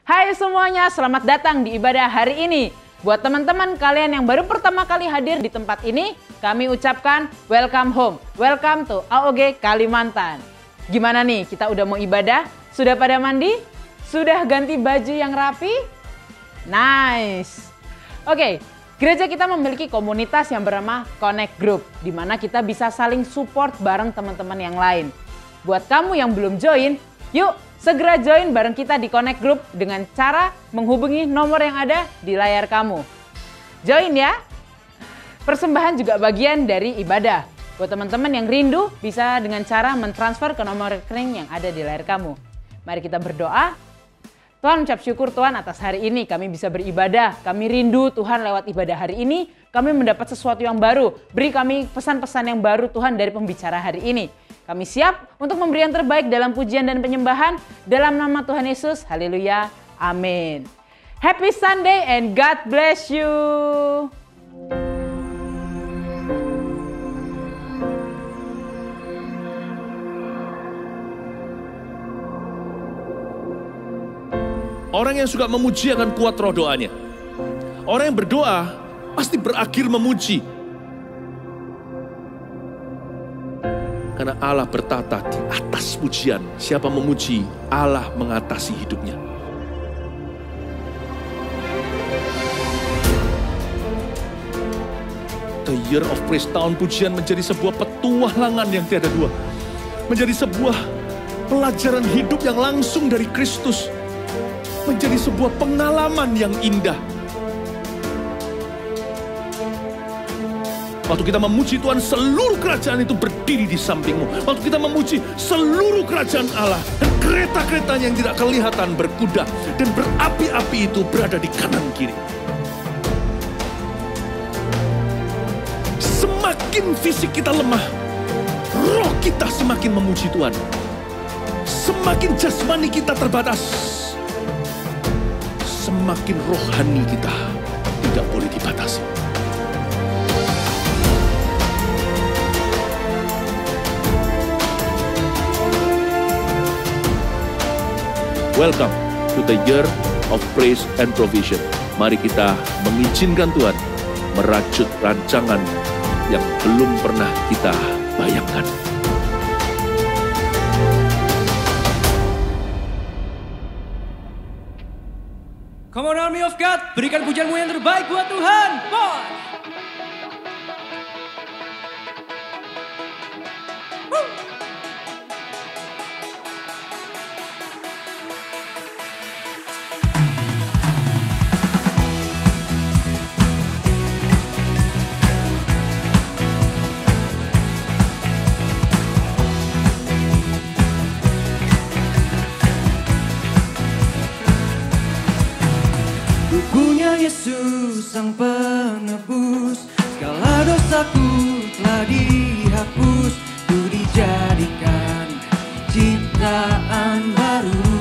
Hai semuanya, selamat datang di ibadah hari ini. Buat teman-teman kalian yang baru pertama kali hadir di tempat ini, kami ucapkan welcome home, welcome to AOG Kalimantan. Gimana nih, kita udah mau ibadah? Sudah pada mandi? Sudah ganti baju yang rapi? Nice. Oke, gereja kita memiliki komunitas yang bernama Connect Group, di mana kita bisa saling support bareng teman-teman yang lain. Buat kamu yang belum join, yuk segera join bareng kita di Connect Group dengan cara menghubungi nomor yang ada di layar kamu. Join ya! Persembahan juga bagian dari ibadah. Buat teman-teman yang rindu, bisa dengan cara mentransfer ke nomor rekening yang ada di layar kamu. Mari kita berdoa. Tuhan, ucap syukur Tuhan atas hari ini kami bisa beribadah. Kami rindu Tuhan lewat ibadah hari ini, kami mendapat sesuatu yang baru. Beri kami pesan-pesan yang baru Tuhan dari pembicara hari ini. Kami siap untuk memberi yang terbaik dalam pujian dan penyembahan. Dalam nama Tuhan Yesus, haleluya, amin. Happy Sunday and God bless you. Orang yang suka memuji akan kuat roh doanya. Orang yang berdoa pasti berakhir memuji. Karena Allah bertata di atas pujian. Siapa memuji, Allah mengatasi hidupnya. The Year of Praise, tahun pujian menjadi sebuah petualangan yang tiada dua. Menjadi sebuah pelajaran hidup yang langsung dari Kristus. Menjadi sebuah pengalaman yang indah. Waktu kita memuji Tuhan, seluruh kerajaan itu berdiri di sampingmu. Waktu kita memuji, seluruh kerajaan Allah dan kereta-keretanya yang tidak kelihatan berkuda dan berapi-api itu berada di kanan kiri. Semakin fisik kita lemah, roh kita semakin memuji Tuhan. Semakin jasmani kita terbatas, semakin rohani kita tidak boleh dibatasi. Welcome to the Year of Praise and Provision. Mari kita mengizinkan Tuhan merajut rancangan yang belum pernah kita bayangkan. Come on, army of God, berikan pujianmu yang terbaik buat Tuhan. Boy. Yesus sang penebus, segala dosaku telah dihapus, ku dijadikan ciptaan baru.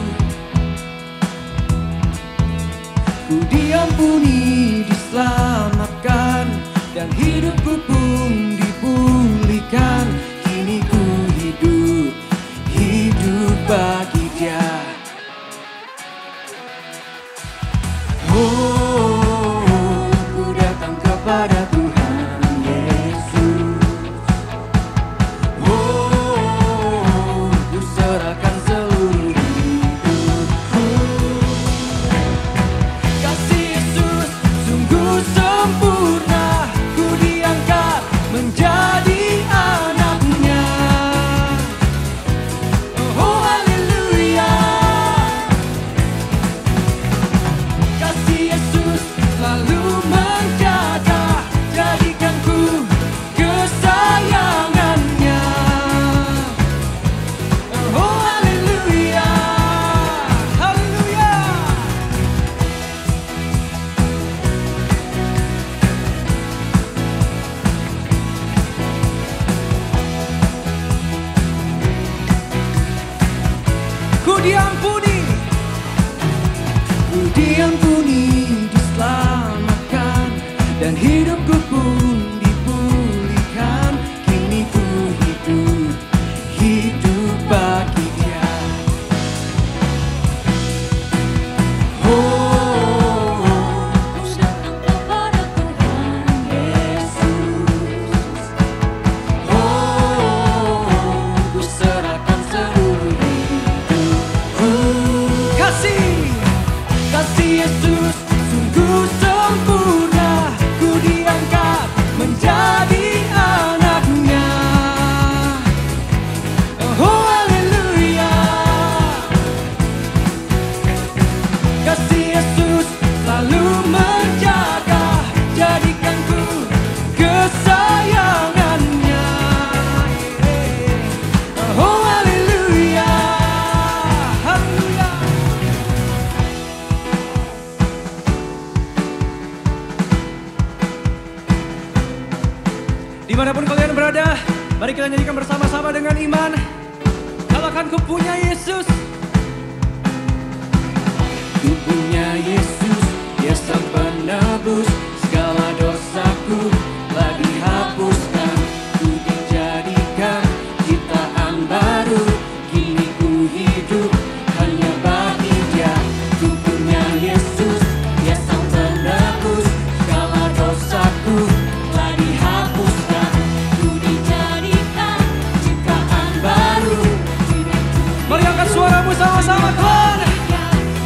Ku diampuni, diselamatkan, dan hidupku pun dipulihkan. Kini ku hidup bagi Dia. Pada Tuhan Yesus, ku serahkan seluruh hidupku. Kasih Yesus sungguh sempurna, ku diangkat menjadi anak-Nya. Oh haleluya. Kasih Yesus selalu menjaga, jadikanku kesayangannya. Oh haleluya, haleluya. Ku diampuni, diselamatkan, dan hidupku pun dipulihkan. Kini ku hidup bagi Dia. Kasih Yesus sungguh sempurna, ku diangkat menjadi anaknya. Oh haleluya. Kasih Yesus selalu menjaga, jadikanku kesayangannya. Oh haleluya, haleluya. Dimanapun kalian berada, mari kita nyanyikan bersama-sama dengan iman. Katakan ku punya Yesus. Ku punya Yesus, Dia sang penebus, segala dosaku telah dihapuskan. Ku dijadikan ciptaan baru, kini ku hidup hanya bagi Dia. Ku punya Yesus, Dia sang penebus, segala dosaku telah dihapuskan. Ku dijadikan ciptaan baru, kini ku Mari angkat suaramu sama-sama Tuhan.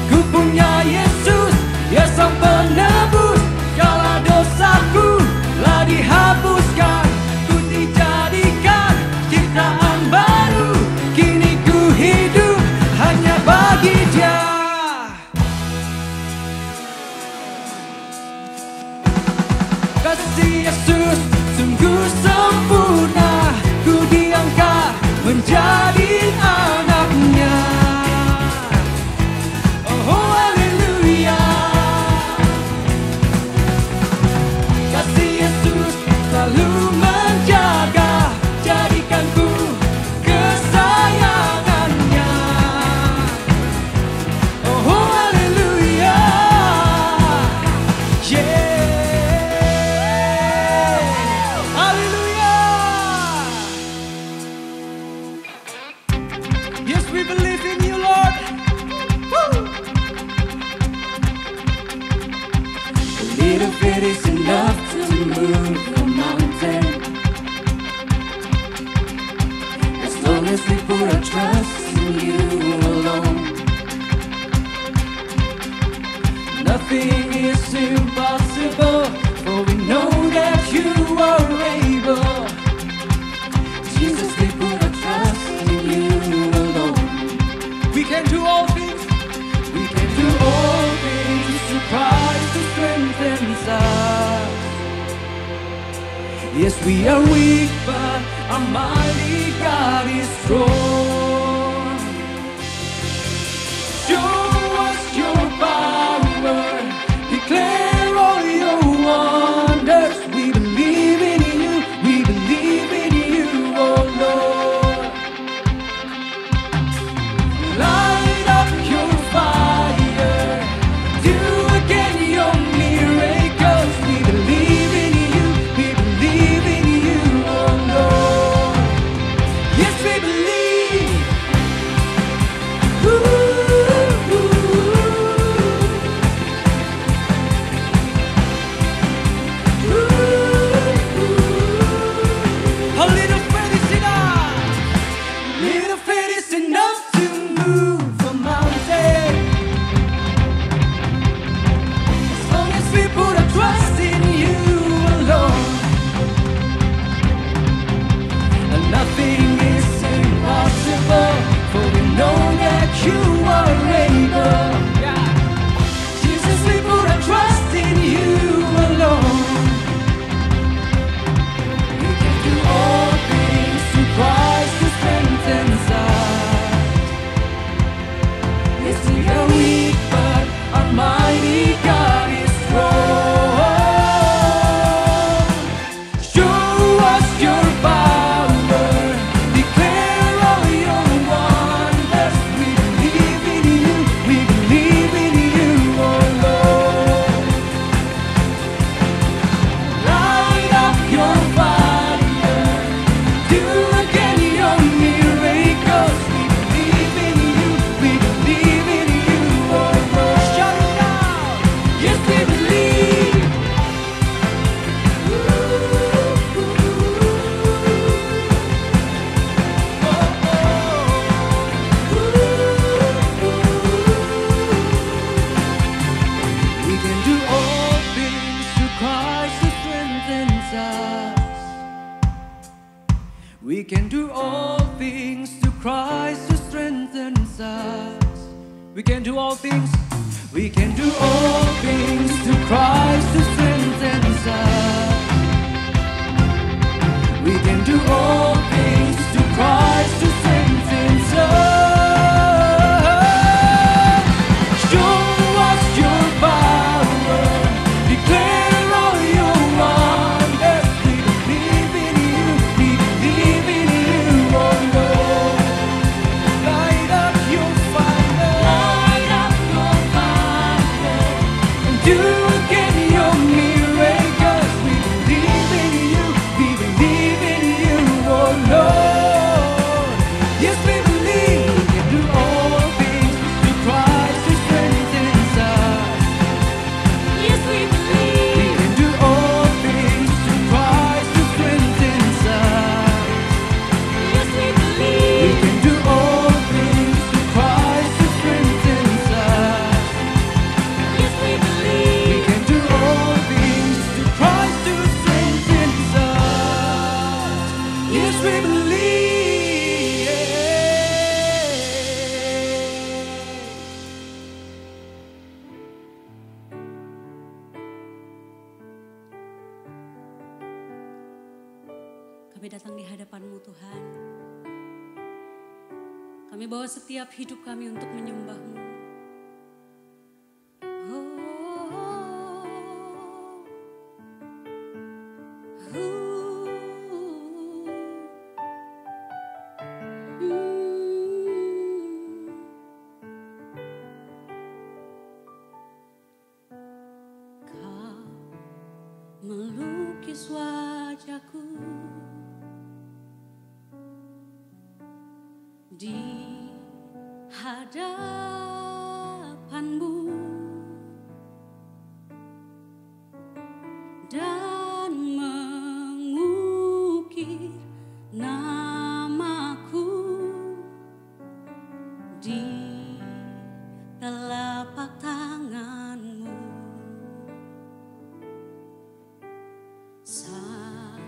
Ku punya Yesus, Dia sang penebus, segala dosaku telah dihapuskan. Ku dijadikan ciptaan baru, kini ku hidup hanya bagi Dia. Kasih Yesus sungguh sempurna, ku diangkat menjadi anaknya. Oh haleluya. Kasih Yesus selalu menjaga, jadikanku kesayangannya. Oh haleluya. Yeah. Haleluya. Yes, we believe in you, Lord. A little bit is enough to move a mountain. As long as we put our trust in you alone. Nothing is impossible, for we know that you are able. Jesus, we put our trust in you alone. We can do all things. We can do all things through Christ who strengthens us. Yes, we are weak, but our mighty God is strong. Show us your power, declare all your wonders. We believe in you, we believe in you, oh Lord. Light up your fire, do again your miracles. We believe in you, we believe in you, oh Lord. Yes, we believe. can do all things through Christ who strengthens us. We can do all things. We can do all things through Christ who strengthens us. We can do all things through Christ who strengthens us. Show us your power. Declare all your wonders. We believe in you. We believe in you, oh Lord. Light up your fire. Light up your fire. And do again your miracles. We believe in you. We believe in you, oh Lord. Yes, we believe we can do all things through Christ who strengthens us. Yes, we believe. We can do all things through Christ who strengthens us. Yes, we We believe. can do all things through Christ who strengthens us. Yes, we We believe. can do all things through Christ who strengthens us. Yes, we believe. Kami datang di hadapan-Mu Tuhan. Kami bawa setiap hidup kami untuk menyembah-Mu. Kau melukis wajahku di hadapan-Mu dan mengukir namaku di telapak tangan-Mu sampai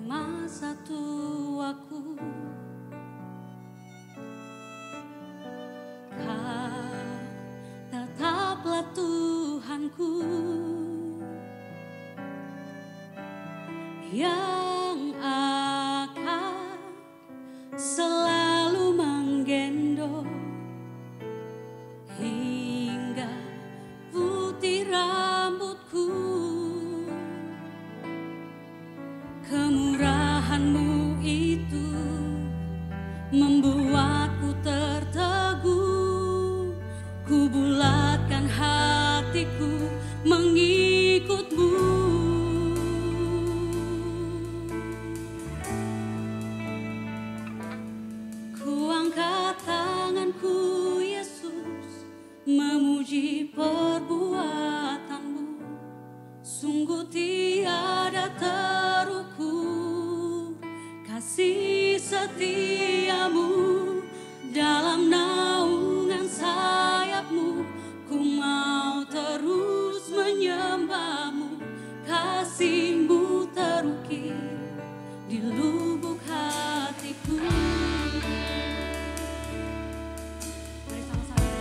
masa tuaku. Kau tetaplah Tuhanku yang akan selalu menggendong hingga putih rambutku. Kemurahan-Mu itu membuatku terteguh. Ku bulatkan hatiku mengikut-Mu. Ku angkat tanganku, Yesus, memuji perbuatan-Mu. Sungguh tiada terukur kasih setia-Mu. Dalam naungan sayap-Mu ku mau terus menyembah-Mu. Kasih-Mu terukir di lubuk hatiku. Mari sama-sama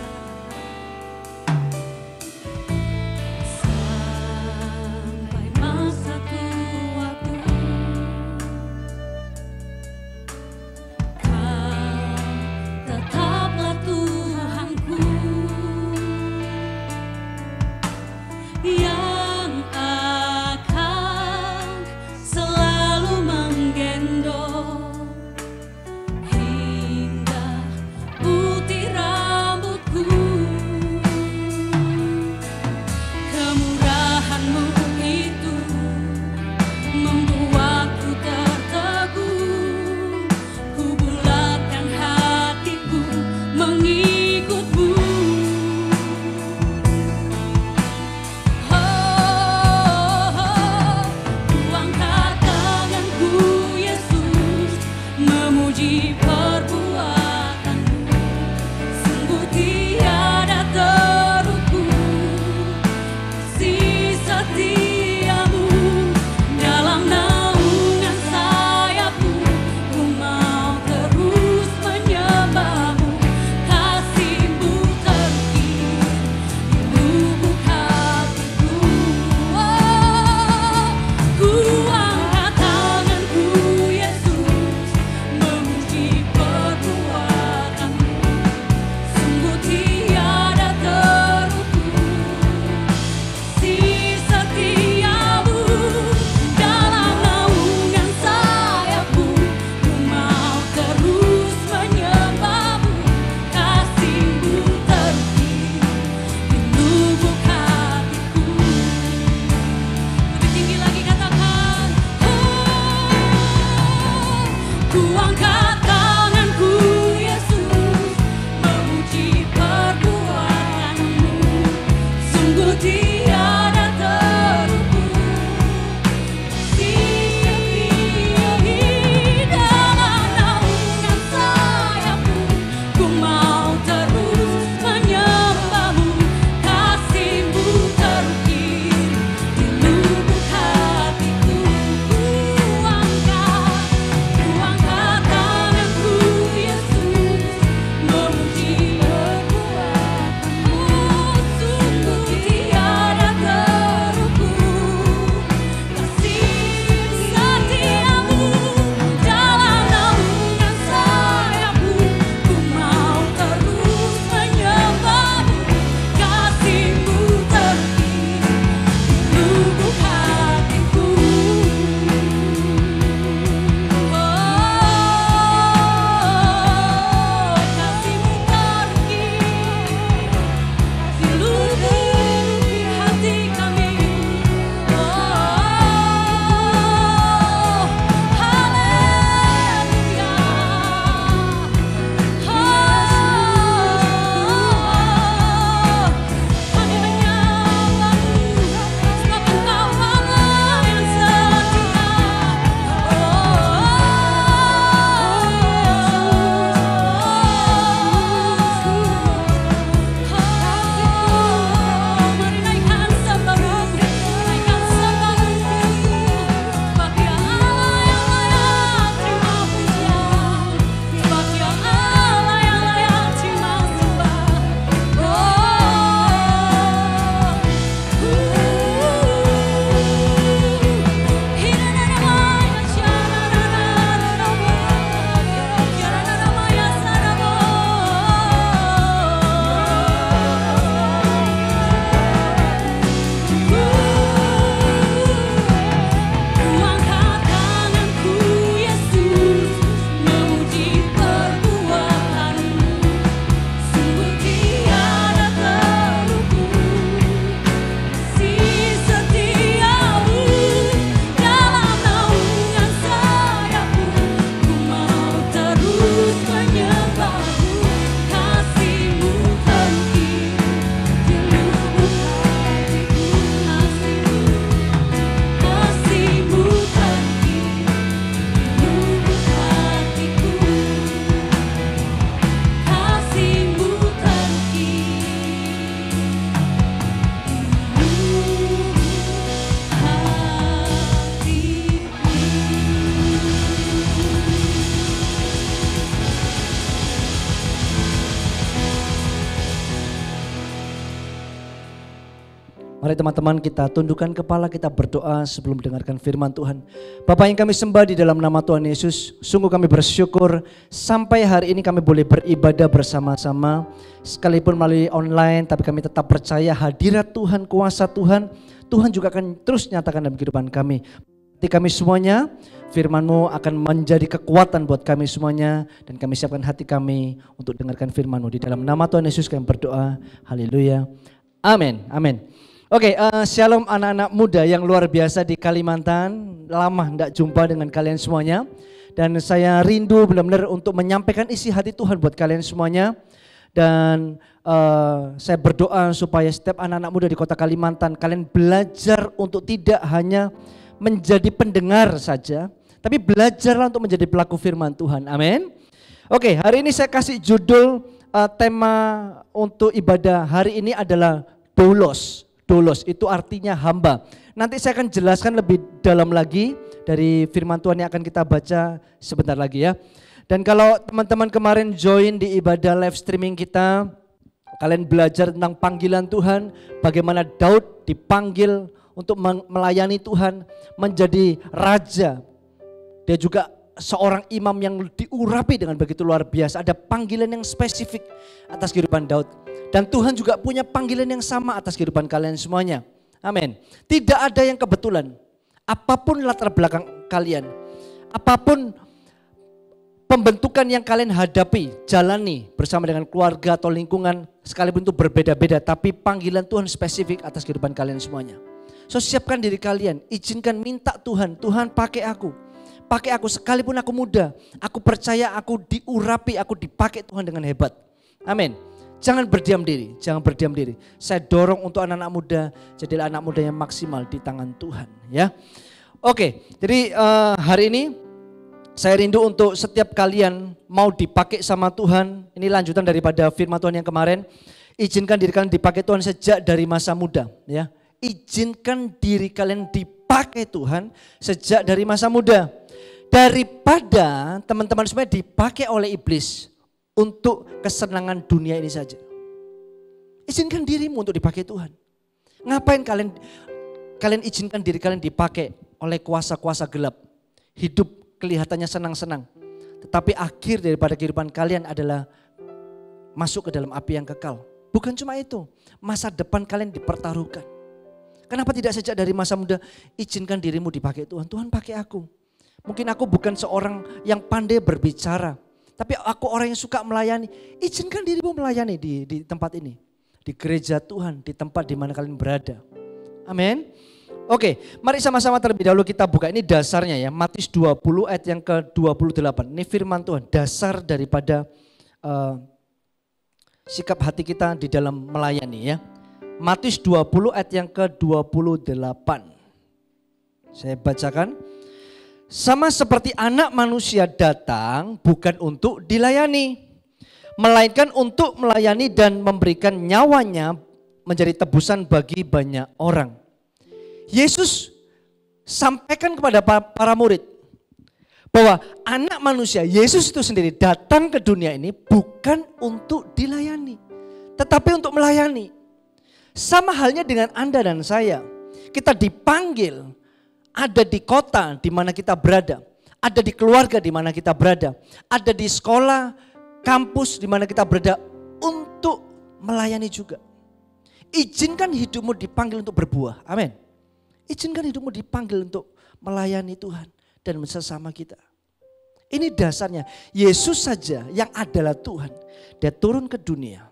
sampai masa tuaku. Kau tetaplah Tuhanku yang akan Mari teman-teman kita tundukkan kepala, kita berdoa sebelum mendengarkan firman Tuhan. Bapa yang kami sembah di dalam nama Tuhan Yesus, sungguh kami bersyukur sampai hari ini kami boleh beribadah bersama-sama. Sekalipun melalui online, tapi kami tetap percaya hadirat Tuhan, kuasa Tuhan, Tuhan juga akan terus nyatakan dalam kehidupan kami. Hati kami semuanya, firman-Mu akan menjadi kekuatan buat kami semuanya, dan kami siapkan hati kami untuk dengarkan firman-Mu. Di dalam nama Tuhan Yesus kami berdoa, haleluya, amin, amin. Oke, shalom anak-anak muda yang luar biasa di Kalimantan. Lama tidak jumpa dengan kalian semuanya. Dan saya rindu benar-benar untuk menyampaikan isi hati Tuhan buat kalian semuanya. Dan saya berdoa supaya setiap anak-anak muda di kota Kalimantan, kalian belajar untuk tidak hanya menjadi pendengar saja, tapi belajarlah untuk menjadi pelaku firman Tuhan. Amin. Oke, hari ini saya kasih judul tema untuk ibadah hari ini adalah doulos. Doulos itu artinya hamba. Nanti saya akan jelaskan lebih dalam lagi dari firman Tuhan yang akan kita baca sebentar lagi ya. Dan kalau teman-teman kemarin join di ibadah live streaming kita, kalian belajar tentang panggilan Tuhan, bagaimana Daud dipanggil untuk melayani Tuhan, menjadi raja. Dia juga seorang imam yang diurapi dengan begitu luar biasa. Ada panggilan yang spesifik atas kehidupan Daud. Dan Tuhan juga punya panggilan yang sama atas kehidupan kalian semuanya. Amin. Tidak ada yang kebetulan. Apapun latar belakang kalian, apapun pembentukan yang kalian hadapi, jalani bersama dengan keluarga atau lingkungan, sekalipun itu berbeda-beda, tapi panggilan Tuhan spesifik atas kehidupan kalian semuanya. So siapkan diri kalian, izinkan, minta Tuhan, Tuhan pakai aku. Pakai aku sekalipun aku muda, aku percaya aku diurapi, aku dipakai Tuhan dengan hebat. Amin. Jangan berdiam diri, jangan berdiam diri. Saya dorong untuk anak-anak muda, jadilah anak muda yang maksimal di tangan Tuhan ya. Oke, jadi hari ini saya rindu untuk setiap kalian mau dipakai sama Tuhan. Ini lanjutan daripada firman Tuhan yang kemarin. Izinkan diri kalian dipakai Tuhan sejak dari masa muda ya. Izinkan diri kalian dipakai Tuhan sejak dari masa muda. Daripada teman-teman semua dipakai oleh iblis untuk kesenangan dunia ini saja. Izinkan dirimu untuk dipakai Tuhan. Ngapain kalian izinkan diri kalian dipakai oleh kuasa-kuasa gelap. Hidup kelihatannya senang-senang. Tetapi akhir daripada kehidupan kalian adalah masuk ke dalam api yang kekal. Bukan cuma itu, masa depan kalian dipertaruhkan. Kenapa tidak sejak dari masa muda izinkan dirimu dipakai Tuhan. Tuhan pakai aku. Mungkin aku bukan seorang yang pandai berbicara, tapi aku orang yang suka melayani. Izinkan dirimu melayani di tempat ini. Di gereja Tuhan, di tempat di mana kalian berada. Amin. Oke, mari sama-sama terlebih dahulu kita buka. Ini dasarnya ya, Matius 20 ayat yang ke-28. Ini firman Tuhan, dasar daripada sikap hati kita di dalam melayani ya. Matius 20 ayat yang ke-28. Saya bacakan. Sama seperti anak manusia datang bukan untuk dilayani, melainkan untuk melayani dan memberikan nyawanya menjadi tebusan bagi banyak orang. Yesus sampaikan kepada para murid bahwa anak manusia, Yesus itu sendiri datang ke dunia ini bukan untuk dilayani, tetapi untuk melayani. Sama halnya dengan Anda dan saya, kita dipanggil. Ada di kota di mana kita berada, ada di keluarga di mana kita berada, ada di sekolah, kampus di mana kita berada untuk melayani juga. Izinkan hidupmu dipanggil untuk berbuah. Amin. Izinkan hidupmu dipanggil untuk melayani Tuhan dan sesama kita. Ini dasarnya. Yesus saja yang adalah Tuhan, dia turun ke dunia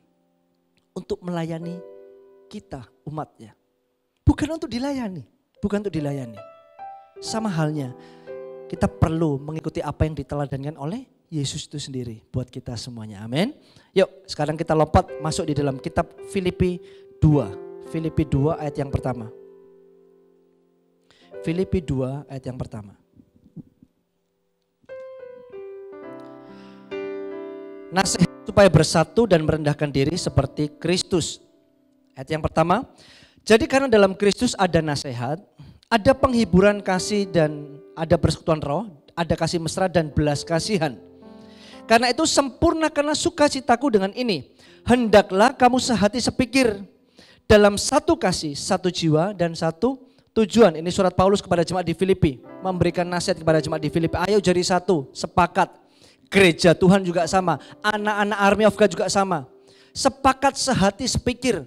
untuk melayani kita umatnya. Bukan untuk dilayani, bukan untuk dilayani. Sama halnya kita perlu mengikuti apa yang diteladankan oleh Yesus itu sendiri buat kita semuanya. Amin. Yuk sekarang kita lompat masuk di dalam kitab Filipi 2. Filipi 2 ayat yang pertama. Filipi 2 ayat yang pertama. Nasihat supaya bersatu dan merendahkan diri seperti Kristus. Ayat yang pertama. Jadi karena dalam Kristus ada nasihat, ada penghiburan kasih dan ada persekutuan roh, ada kasih mesra dan belas kasihan. Karena itu sempurnakanlah sukacitaku dengan ini. Hendaklah kamu sehati sepikir dalam satu kasih, satu jiwa, dan satu tujuan. Ini surat Paulus kepada jemaat di Filipi, memberikan nasihat kepada jemaat di Filipi. Ayo jadi satu, sepakat. Gereja Tuhan juga sama, anak-anak Army of God juga sama. Sepakat, sehati, sepikir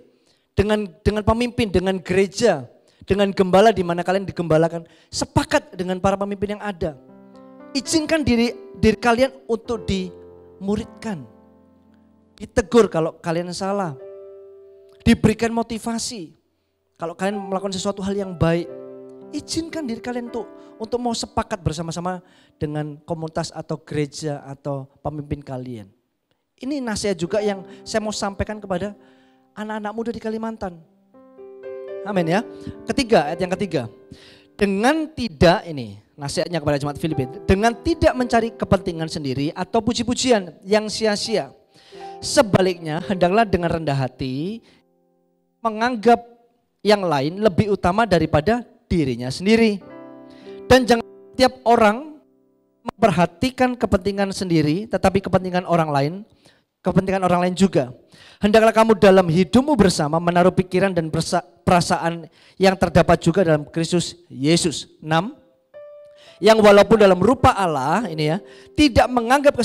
dengan pemimpin, dengan gereja, dengan gembala di mana kalian digembalakan. Sepakat dengan para pemimpin yang ada. Izinkan diri kalian untuk dimuridkan. Ditegur kalau kalian salah. Diberikan motivasi. Kalau kalian melakukan sesuatu hal yang baik, izinkan diri kalian untuk mau sepakat bersama-sama dengan komunitas atau gereja atau pemimpin kalian. Ini nasihat juga yang saya mau sampaikan kepada anak-anak muda di Kalimantan. Amin ya. Ayat yang ketiga. Dengan tidak, ini nasihatnya kepada jemaat Filipi, dengan tidak mencari kepentingan sendiri atau puji-pujian yang sia-sia. Sebaliknya, hendaklah dengan rendah hati menganggap yang lain lebih utama daripada dirinya sendiri. Dan jangan setiap orang memperhatikan kepentingan sendiri, tetapi kepentingan orang lain juga. Hendaklah kamu dalam hidupmu bersama menaruh pikiran dan perasaan yang terdapat juga dalam Kristus Yesus. 6. Yang walaupun dalam rupa Allah, ini ya, tidak menganggap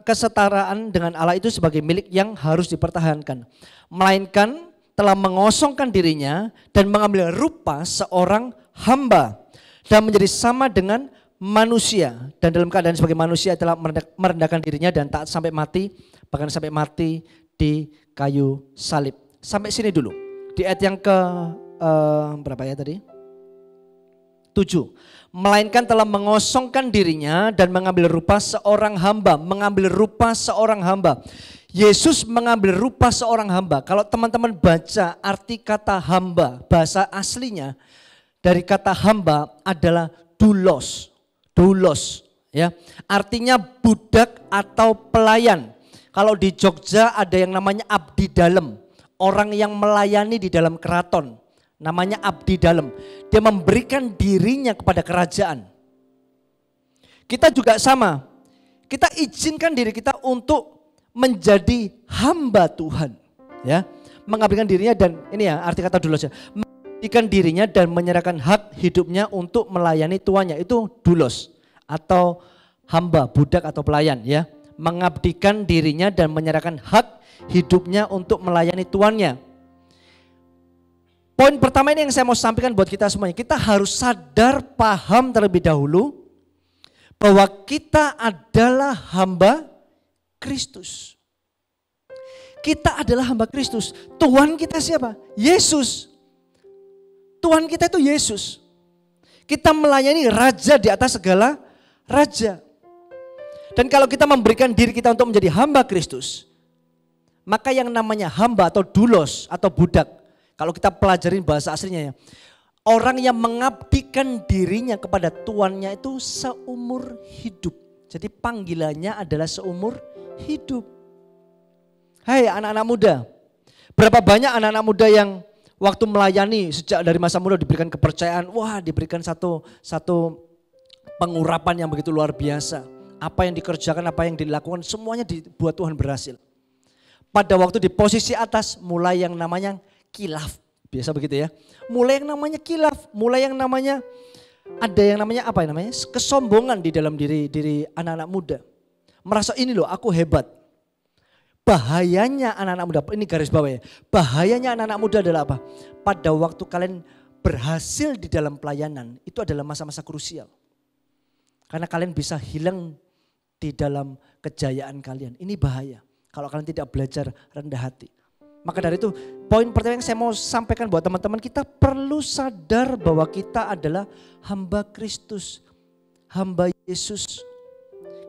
kesetaraan dengan Allah itu sebagai milik yang harus dipertahankan, melainkan telah mengosongkan dirinya dan mengambil rupa seorang hamba dan menjadi sama dengan manusia, dan dalam keadaan sebagai manusia telah merendahkan dirinya dan taat sampai mati, bahkan sampai mati di kayu salib. Sampai sini dulu. Di ayat yang ke berapa ya tadi? 7. Melainkan telah mengosongkan dirinya dan mengambil rupa seorang hamba. Mengambil rupa seorang hamba. Yesus mengambil rupa seorang hamba. Kalau teman-teman baca arti kata hamba, bahasa aslinya dari kata hamba adalah doulos. Doulos, ya. Artinya budak atau pelayan. Kalau di Jogja ada yang namanya abdi dalem. Orang yang melayani di dalam keraton. Namanya abdi dalem. Dia memberikan dirinya kepada kerajaan. Kita juga sama. Kita izinkan diri kita untuk menjadi hamba Tuhan. Ya, mengabdikan dirinya dan ini ya arti kata doulos ya. Mengabdikan dirinya dan menyerahkan hak hidupnya untuk melayani tuannya. Itu doulos atau hamba, budak atau pelayan ya. Mengabdikan dirinya dan menyerahkan hak hidupnya untuk melayani tuannya. Poin pertama ini yang saya mau sampaikan buat kita semuanya. Kita harus sadar, paham terlebih dahulu bahwa kita adalah hamba Kristus. Kita adalah hamba Kristus. Tuhan kita siapa? Yesus. Tuhan kita itu Yesus. Kita melayani raja di atas segala raja. Dan kalau kita memberikan diri kita untuk menjadi hamba Kristus, maka yang namanya hamba atau doulos atau budak, kalau kita pelajarin bahasa aslinya ya, orang yang mengabdikan dirinya kepada tuannya itu seumur hidup. Jadi panggilannya adalah seumur hidup. Hai anak-anak muda, berapa banyak anak-anak muda yang waktu melayani sejak dari masa muda diberikan kepercayaan, wah diberikan satu pengurapan yang begitu luar biasa. Apa yang dikerjakan, apa yang dilakukan, semuanya dibuat Tuhan berhasil. Pada waktu di posisi atas mulai yang namanya kilaf, biasa begitu ya. Mulai yang namanya kilaf, mulai yang namanya ada yang namanya apa namanya? Kesombongan di dalam diri anak-anak muda. Merasa ini loh aku hebat. Bahayanya anak-anak muda, ini garis bawah ya. Bahayanya anak-anak muda adalah apa? Pada waktu kalian berhasil di dalam pelayanan, itu adalah masa-masa krusial. Karena kalian bisa hilang di dalam kejayaan kalian. Ini bahaya kalau kalian tidak belajar rendah hati. Maka dari itu poin pertama yang saya mau sampaikan buat teman-teman, kita perlu sadar bahwa kita adalah hamba Kristus, hamba Yesus.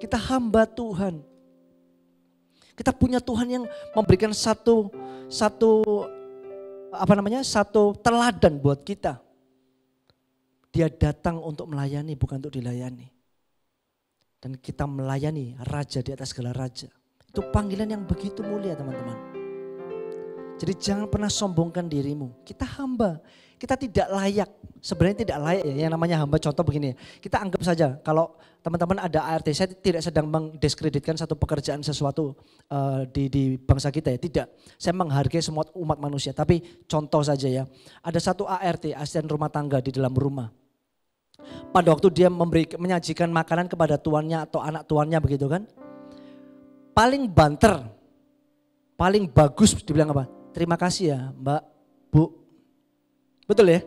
Kita hamba Tuhan. Kita punya Tuhan yang memberikan satu teladan buat kita. Dia datang untuk melayani, bukan untuk dilayani. Dan kita melayani raja di atas segala raja. Itu panggilan yang begitu mulia teman-teman. Jadi jangan pernah sombongkan dirimu. Kita hamba, kita tidak layak. Sebenarnya tidak layak ya, yang namanya hamba. Contoh begini, kita anggap saja kalau teman-teman ada ART, saya tidak sedang mendiskreditkan satu pekerjaan sesuatu di bangsa kita ya, tidak. Saya menghargai semua umat manusia, tapi contoh saja ya. Ada satu ART, asisten rumah tangga di dalam rumah. Pada waktu dia menyajikan makanan kepada tuannya atau anak tuannya begitu kan. Paling banter, paling bagus dibilang apa? Terima kasih ya Mbak, Bu. Betul ya?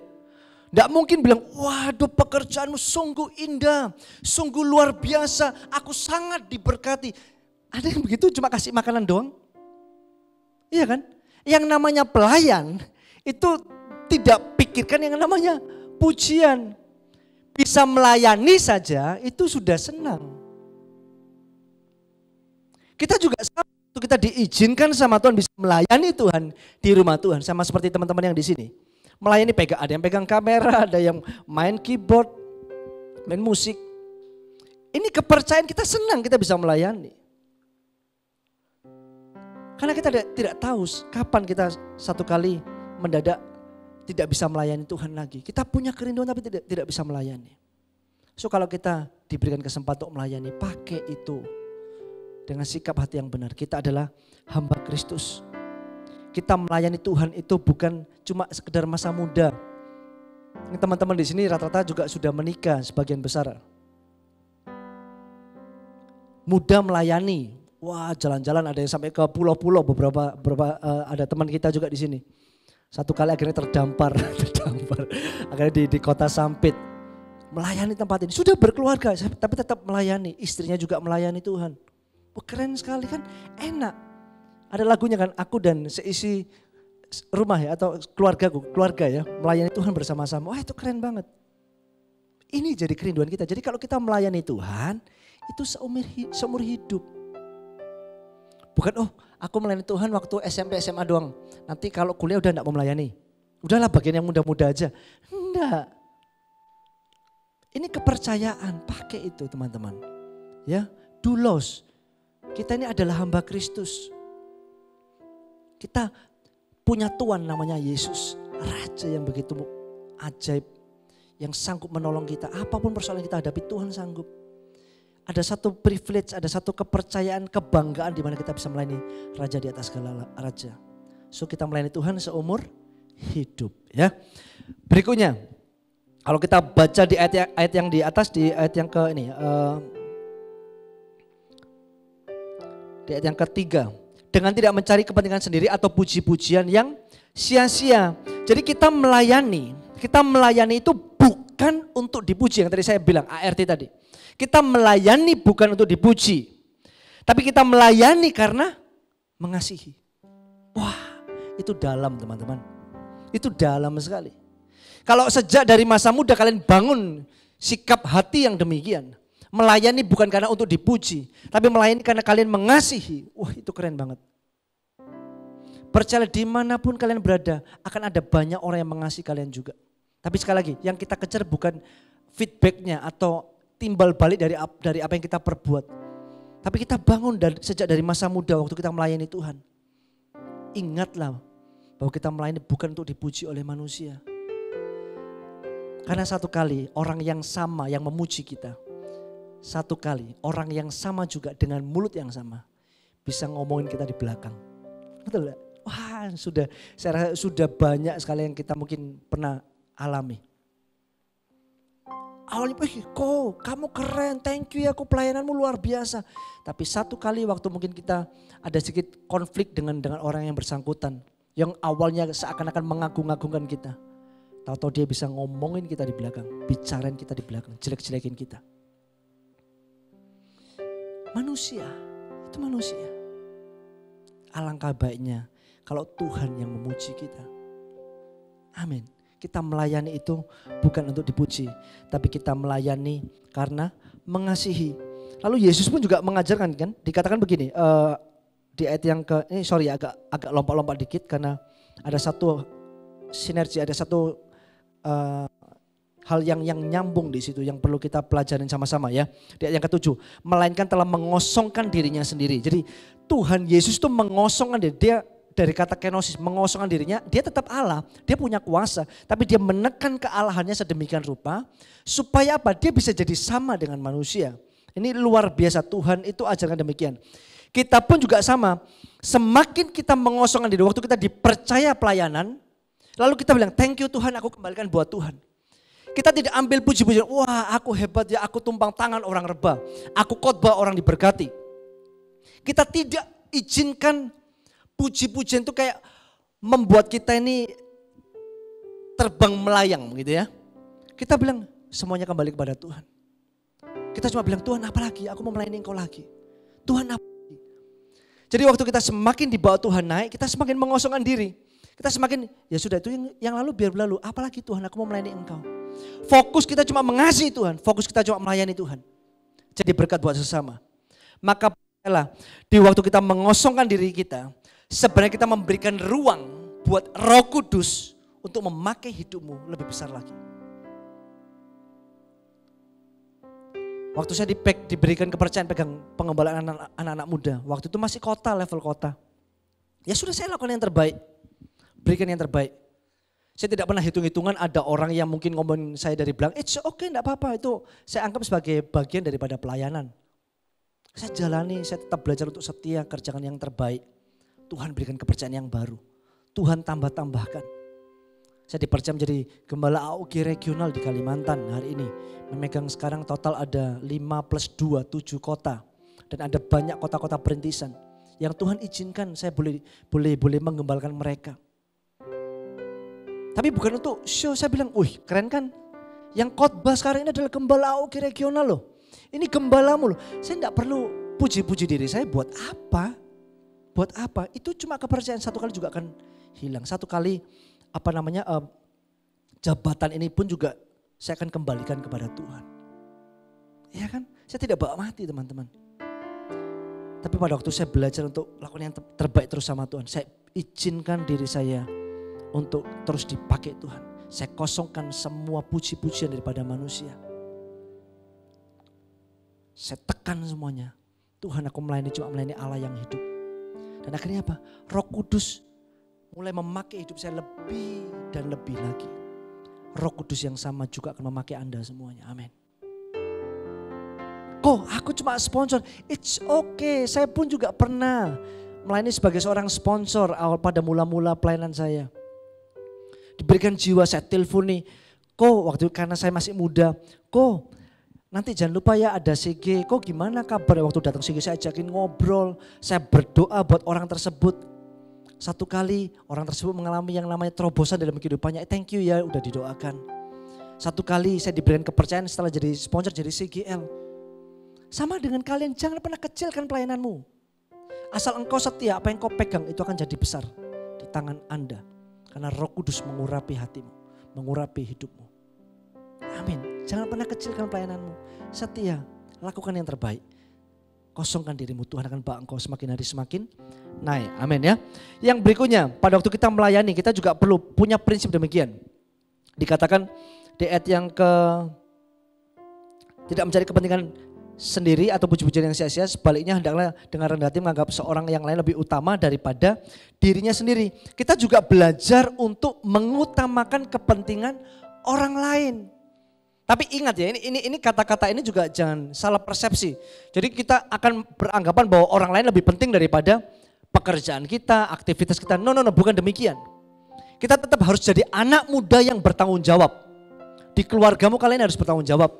Tidak mungkin bilang, waduh pekerjaanmu sungguh indah, sungguh luar biasa, aku sangat diberkati. Ada yang begitu cuma kasih makanan doang? Iya kan? Yang namanya pelayan itu tidak pikirkan yang namanya pujian. Bisa melayani saja itu sudah senang. Kita juga sama, kita diizinkan sama Tuhan bisa melayani Tuhan di rumah Tuhan. Sama seperti teman-teman yang di sini. Melayani ada yang pegang kamera, ada yang main keyboard, main musik. Ini kepercayaan kita senang kita bisa melayani. Karena kita tidak tahu kapan kita satu kali mendadak tidak bisa melayani Tuhan lagi. Kita punya kerinduan tapi tidak bisa melayani. So kalau kita diberikan kesempatan untuk melayani, pakai itu dengan sikap hati yang benar. Kita adalah hamba Kristus. Kita melayani Tuhan itu bukan cuma sekedar masa muda. Teman-teman di sini rata-rata juga sudah menikah sebagian besar. Muda melayani. Wah, jalan-jalan ada yang sampai ke pulau-pulau, beberapa ada teman kita juga di sini. Satu kali akhirnya terdampar akhirnya di kota Sampit. Melayani tempat ini. Sudah berkeluarga tapi tetap melayani. Istrinya juga melayani Tuhan. Oh, keren sekali kan, enak. Ada lagunya kan, aku dan seisi rumah ya atau keluarga ya melayani Tuhan bersama-sama. Wah itu keren banget. Ini jadi kerinduan kita. Jadi kalau kita melayani Tuhan itu seumur hidup. Bukan aku melayani Tuhan waktu SMP SMA doang. Nanti kalau kuliah udah enggak mau melayani. Udahlah bagian yang muda-muda aja. Enggak. Ini kepercayaan, pakai itu teman-teman. Ya, doulos. Kita ini adalah hamba Kristus. Kita punya Tuhan namanya Yesus. Raja yang begitu ajaib. Yang sanggup menolong kita. Apapun persoalan kita hadapi Tuhan sanggup. Ada satu privilege, ada satu kepercayaan, kebanggaan di mana kita bisa melayani Raja di atas segala raja. So kita melayani Tuhan seumur hidup ya. Berikutnya. Kalau kita baca di ayat yang di atas, di ayat yang ke ini. Di ayat yang ketiga. Dengan tidak mencari kepentingan sendiri atau puji-pujian yang sia-sia. Jadi kita melayani itu bukan untuk dipuji. Yang tadi saya bilang, ART tadi. Kita melayani bukan untuk dipuji. Tapi kita melayani karena mengasihi. Wah itu dalam teman-teman. Itu dalam sekali. Kalau sejak dari masa muda kalian bangun sikap hati yang demikian. Melayani bukan karena untuk dipuji, tapi melayani karena kalian mengasihi. Wah itu keren banget. Percaya dimanapun kalian berada, akan ada banyak orang yang mengasihi kalian juga. Tapi sekali lagi, yang kita kejar bukan feedbacknya atau timbal balik dari apa yang kita perbuat. Tapi kita bangun sejak dari masa muda waktu kita melayani Tuhan. Ingatlah bahwa kita melayani bukan untuk dipuji oleh manusia. Karena satu kali orang yang sama yang memuji kita. Satu kali orang yang sama juga dengan mulut yang sama bisa ngomongin kita di belakang. Betul gak? Wah saya rasa sudah banyak sekali yang kita mungkin pernah alami. Awalnya, kok kamu keren, thank you ya, kok pelayananmu luar biasa. Tapi satu kali waktu mungkin kita ada sedikit konflik dengan orang yang bersangkutan. Yang awalnya seakan-akan mengagung-agungkan kita. Tahu-tahu dia bisa ngomongin kita di belakang, bicarain kita di belakang, jelek-jelekin kita. Manusia, itu manusia. Alangkah baiknya kalau Tuhan yang memuji kita. Amin. Kita melayani itu bukan untuk dipuji, tapi kita melayani karena mengasihi. Lalu Yesus pun juga mengajarkan kan, dikatakan begini, di ayat yang agak lompat-lompat dikit karena ada satu sinergi, ada satu hal yang nyambung di situ yang perlu kita pelajarin sama-sama ya. Di ayat yang ke-7, melainkan telah mengosongkan dirinya sendiri. Jadi Tuhan Yesus itu mengosongkan diri, dari kata kenosis, mengosongkan dirinya, dia tetap Allah, dia punya kuasa, tapi dia menekan kealahannya sedemikian rupa, supaya apa? Dia bisa jadi sama dengan manusia. Ini luar biasa, Tuhan itu ajarkan demikian. Kita pun juga sama, semakin kita mengosongkan diri, waktu kita dipercaya pelayanan, lalu kita bilang, thank you Tuhan, aku kembalikan buat Tuhan. Kita tidak ambil puji-pujian, wah aku hebat ya, aku tumpang tangan orang reba, aku khotbah orang diberkati. Kita tidak izinkan puji-pujian itu kayak membuat kita ini terbang melayang gitu ya. Kita bilang semuanya kembali kepada Tuhan. Kita cuma bilang Tuhan apa lagi, aku mau melayani Engkau lagi. Tuhan apa lagi. Jadi waktu kita semakin dibawa Tuhan naik, kita semakin mengosongkan diri. Kita semakin, ya sudah itu yang lalu biar berlalu. Apalagi Tuhan, aku mau melayani Engkau. Fokus kita cuma mengasihi Tuhan, fokus kita cuma melayani Tuhan. Jadi berkat buat sesama. Maka di waktu kita mengosongkan diri kita, sebenarnya kita memberikan ruang buat Roh Kudus untuk memakai hidupmu lebih besar lagi. Waktu saya diberikan kepercayaan pegang pengembalaan anak-anak muda, waktu itu masih kota, level kota. Ya sudah saya lakukan yang terbaik, berikan yang terbaik. Saya tidak pernah hitung-hitungan ada orang yang mungkin ngomongin saya dari belakang, it's okay enggak apa-apa, itu saya anggap sebagai bagian daripada pelayanan. Saya jalani, saya tetap belajar untuk setia, kerjakan yang terbaik. Tuhan berikan kepercayaan yang baru. Tuhan tambah-tambahkan. Saya dipercaya menjadi gembala AOG regional di Kalimantan hari ini. Memegang sekarang total ada 5+2, 7 kota. Dan ada banyak kota-kota perintisan. Yang Tuhan izinkan saya boleh menggembalkan mereka. Tapi bukan untuk show, saya bilang, wih keren kan. Yang khotbah sekarang ini adalah gembala AOG regional loh. Ini gembalamu loh. Saya tidak perlu puji-puji diri saya, buat apa? Buat apa? Itu cuma kepercayaan, satu kali juga akan hilang. Satu kali jabatan ini pun juga saya akan kembalikan kepada Tuhan. Iya kan? Saya tidak bawa mati teman-teman. Tapi pada waktu saya belajar untuk lakukan yang terbaik terus sama Tuhan, saya izinkan diri saya untuk terus dipakai Tuhan. Saya kosongkan semua puji-pujian daripada manusia. Saya tekan semuanya. Tuhan, aku cuma melayani Allah yang hidup. Dan akhirnya apa? Roh Kudus mulai memakai hidup saya lebih dan lebih lagi. Roh Kudus yang sama juga akan memakai Anda semuanya. Amin. Kok aku cuma sponsor? It's okay. Saya pun juga pernah melayani sebagai seorang sponsor awal pada mula-mula pelayanan saya. Diberikan jiwa, saya telepon nih. Waktu karena saya masih muda. Nanti jangan lupa ya ada CG, gimana kabar? Waktu datang CG saya ajakin ngobrol, saya berdoa buat orang tersebut. Satu kali orang tersebut mengalami yang namanya terobosan dalam kehidupannya, thank you ya udah didoakan. Satu kali saya diberikan kepercayaan setelah jadi sponsor jadi CGL. Sama dengan kalian, jangan pernah kecilkan pelayananmu. Asal engkau setia, apa yang kau pegang itu akan jadi besar di tangan Anda. Karena Roh Kudus mengurapi hatimu, mengurapi hidupmu. Amin. Jangan pernah kecilkan pelayananmu. Setia, lakukan yang terbaik. Kosongkan dirimu, Tuhan akan bawa engkau semakin hari semakin naik. Amin ya. Yang berikutnya, pada waktu kita melayani, kita juga perlu punya prinsip demikian. Dikatakan di ayat yang tidak mencari kepentingan sendiri atau puji-pujian yang sia-sia, sebaliknya hendaklah dengan rendah hati menganggap seorang yang lain lebih utama daripada dirinya sendiri. Kita juga belajar untuk mengutamakan kepentingan orang lain. Tapi ingat ya, ini kata-kata ini juga jangan salah persepsi. Jadi kita akan beranggapan bahwa orang lain lebih penting daripada pekerjaan kita, aktivitas kita. No, bukan demikian. Kita tetap harus jadi anak muda yang bertanggung jawab. Di keluargamu kalian harus bertanggung jawab.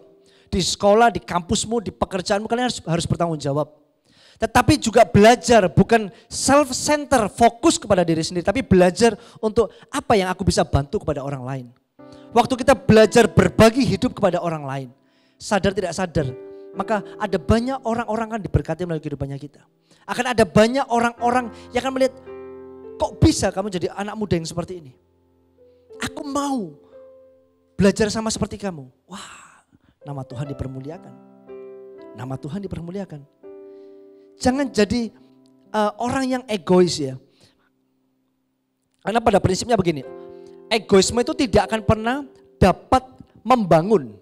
Di sekolah, di kampusmu, di pekerjaanmu kalian harus bertanggung jawab. Tetapi juga belajar bukan self-center, fokus kepada diri sendiri. Tapi belajar untuk apa yang aku bisa bantu kepada orang lain. Waktu kita belajar berbagi hidup kepada orang lain, sadar tidak sadar, maka ada banyak orang-orang kan diberkati melalui kehidupannya kita. Akan ada banyak orang-orang yang akan melihat, kok bisa kamu jadi anak muda yang seperti ini? Aku mau belajar sama seperti kamu. Wah, nama Tuhan dipermuliakan. Nama Tuhan dipermuliakan. Jangan jadi orang yang egois ya. Karena pada prinsipnya begini, egoisme itu tidak akan pernah dapat membangun.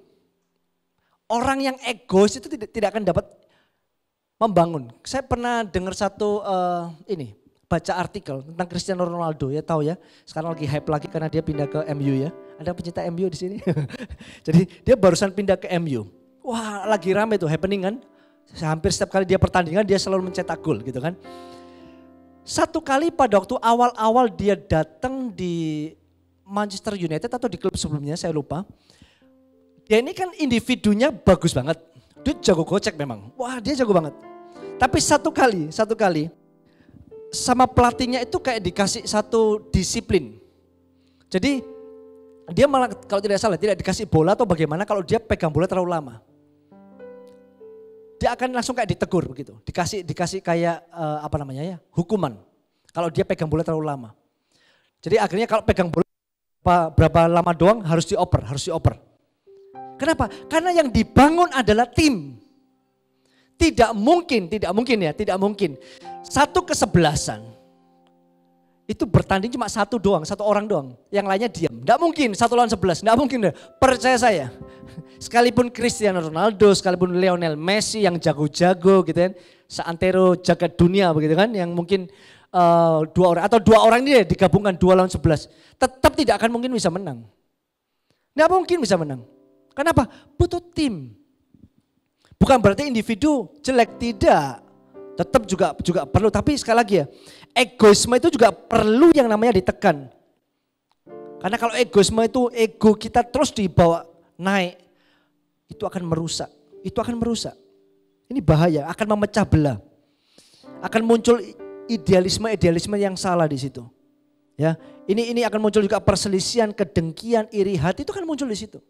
Orang yang egois itu tidak akan dapat membangun. Saya pernah dengar satu baca artikel tentang Cristiano Ronaldo, ya tahu ya. Sekarang lagi hype lagi karena dia pindah ke MU ya. Ada pencinta MU di sini. Jadi dia barusan pindah ke MU. Wah, lagi rame tuh happening kan. Hampir setiap kali dia pertandingan dia selalu mencetak gol gitu kan. Satu kali pada waktu awal-awal dia datang di Manchester United atau di klub sebelumnya saya lupa. Dia ini kan individunya bagus banget. Dia jago gocek memang. Wah, dia jago banget. Tapi satu kali sama pelatihnya itu kayak dikasih satu disiplin. Jadi dia malah kalau tidak salah tidak dikasih bola atau bagaimana kalau dia pegang bola terlalu lama. Dia akan langsung kayak ditegur begitu. Dikasih kayak hukuman. Kalau dia pegang bola terlalu lama. Jadi akhirnya kalau pegang bola berapa lama doang harus dioper. Kenapa? Karena yang dibangun adalah tim. Tidak mungkin. Satu kesebelasan. Itu bertanding cuma satu orang doang. Yang lainnya diam. Tidak mungkin 1 lawan 11, tidak mungkin. Percaya saya. Sekalipun Cristiano Ronaldo, sekalipun Lionel Messi yang jago-jago gitu kan. Seantero jagat dunia begitu kan. Yang mungkin 2 orang atau 2 orang ini digabungkan 2 lawan 11. Tetap tidak akan mungkin bisa menang. Tidak mungkin bisa menang. Kenapa? Butuh tim. Bukan berarti individu jelek, tidak. Tetap juga perlu, tapi sekali lagi ya, egoisme itu juga perlu yang namanya ditekan. Karena kalau egoisme itu ego kita terus dibawa naik, itu akan merusak. Ini bahaya, akan memecah belah. Akan muncul idealisme yang salah di situ. Ya, ini akan muncul juga perselisihan, kedengkian, iri hati itu akan muncul di situ.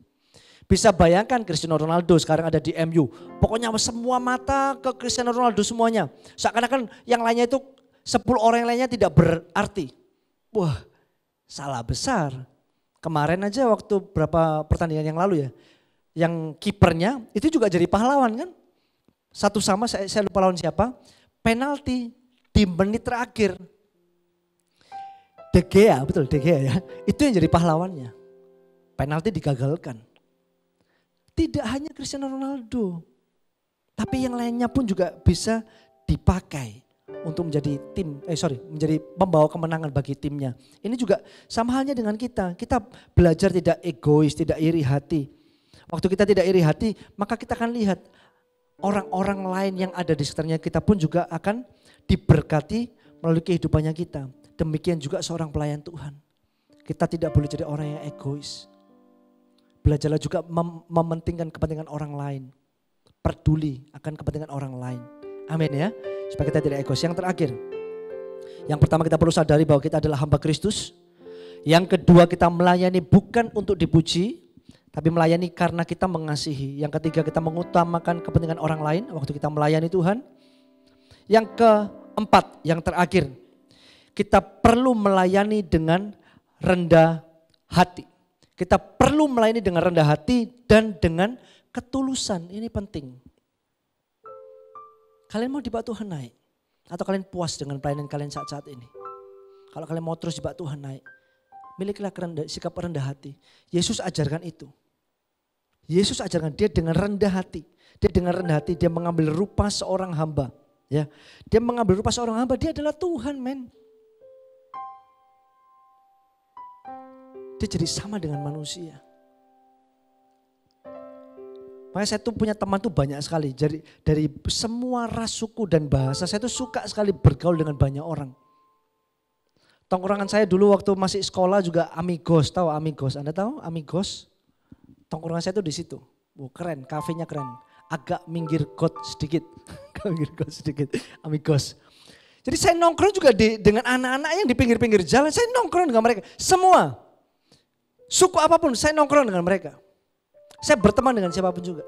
Bisa bayangkan Cristiano Ronaldo sekarang ada di MU. Pokoknya semua mata ke Cristiano Ronaldo semuanya. Seakan-akan yang lainnya itu 10 orang yang lainnya tidak berarti. Wah, salah besar. Kemarin aja waktu berapa pertandingan yang lalu ya. Yang kipernya itu juga jadi pahlawan kan. Satu sama saya lupa lawan siapa. Penalti di menit terakhir. De Gea ya. Itu yang jadi pahlawannya. Penalti digagalkan. Tidak hanya Cristiano Ronaldo, tapi yang lainnya pun juga bisa dipakai untuk menjadi menjadi pembawa kemenangan bagi timnya. Ini juga sama halnya dengan kita. Kita belajar tidak egois, tidak iri hati. Waktu kita tidak iri hati, maka kita akan lihat orang-orang lain yang ada di sekitarnya kita pun juga akan diberkati melalui kehidupannya kita. Demikian juga seorang pelayan Tuhan. Kita tidak boleh jadi orang yang egois. Belajarlah juga mementingkan kepentingan orang lain. Peduli akan kepentingan orang lain. Amin ya. Supaya kita tidak egois. Yang terakhir. Yang pertama kita perlu sadari bahwa kita adalah hamba Kristus. Yang kedua kita melayani bukan untuk dipuji. Tapi melayani karena kita mengasihi. Yang ketiga kita mengutamakan kepentingan orang lain. Waktu kita melayani Tuhan. Yang keempat, yang terakhir. Kita perlu melayani dengan rendah hati. Kita perlu melayani dengan rendah hati dan dengan ketulusan. Ini penting. Kalian mau dibawa Tuhan naik? Atau kalian puas dengan pelayanan kalian saat-saat ini? Kalau kalian mau terus dibawa Tuhan naik, milikilah sikap rendah hati. Yesus ajarkan itu. Yesus ajarkan dia dengan rendah hati. Dia dengan rendah hati, dia mengambil rupa seorang hamba. Ya, dia mengambil rupa seorang hamba, dia adalah Tuhan, men. Dia jadi sama dengan manusia. Makanya saya tuh punya teman tuh banyak sekali. Dari semua ras, suku dan bahasa. Saya tuh suka sekali bergaul dengan banyak orang. Tongkrongan saya dulu waktu masih sekolah juga Amigos. Tahu Amigos? Anda tahu Amigos? Tongkrongan saya tuh di situ. Keren, kafenya keren. Agak minggir got sedikit. Amigos. Jadi saya nongkrong juga dengan anak-anak yang di pinggir-pinggir jalan. Saya nongkrong dengan mereka. Semua. Suku apapun, saya nongkrong dengan mereka. Saya berteman dengan siapapun juga.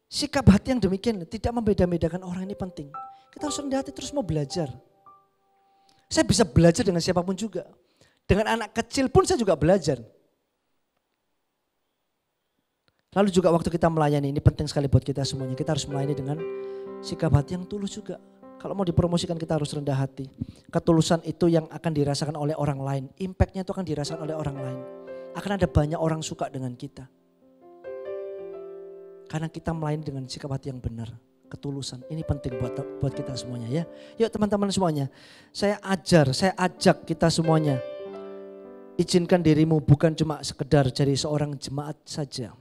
Sikap hati yang demikian, tidak membeda-bedakan orang ini penting. Kita harus rendah hati terus mau belajar. Saya bisa belajar dengan siapapun juga. Dengan anak kecil pun saya juga belajar. Lalu juga waktu kita melayani, ini penting sekali buat kita semuanya. Kita harus melayani dengan sikap hati yang tulus juga. Kalau mau dipromosikan kita harus rendah hati. Ketulusan itu yang akan dirasakan oleh orang lain. Impactnya itu akan dirasakan oleh orang lain. Akan ada banyak orang suka dengan kita. Karena kita melayani dengan sikap hati yang benar. ketulusan. Ini penting buat kita semuanya ya. Yuk teman-teman semuanya, saya ajak kita semuanya. Izinkan dirimu bukan cuma sekedar jadi seorang jemaat saja.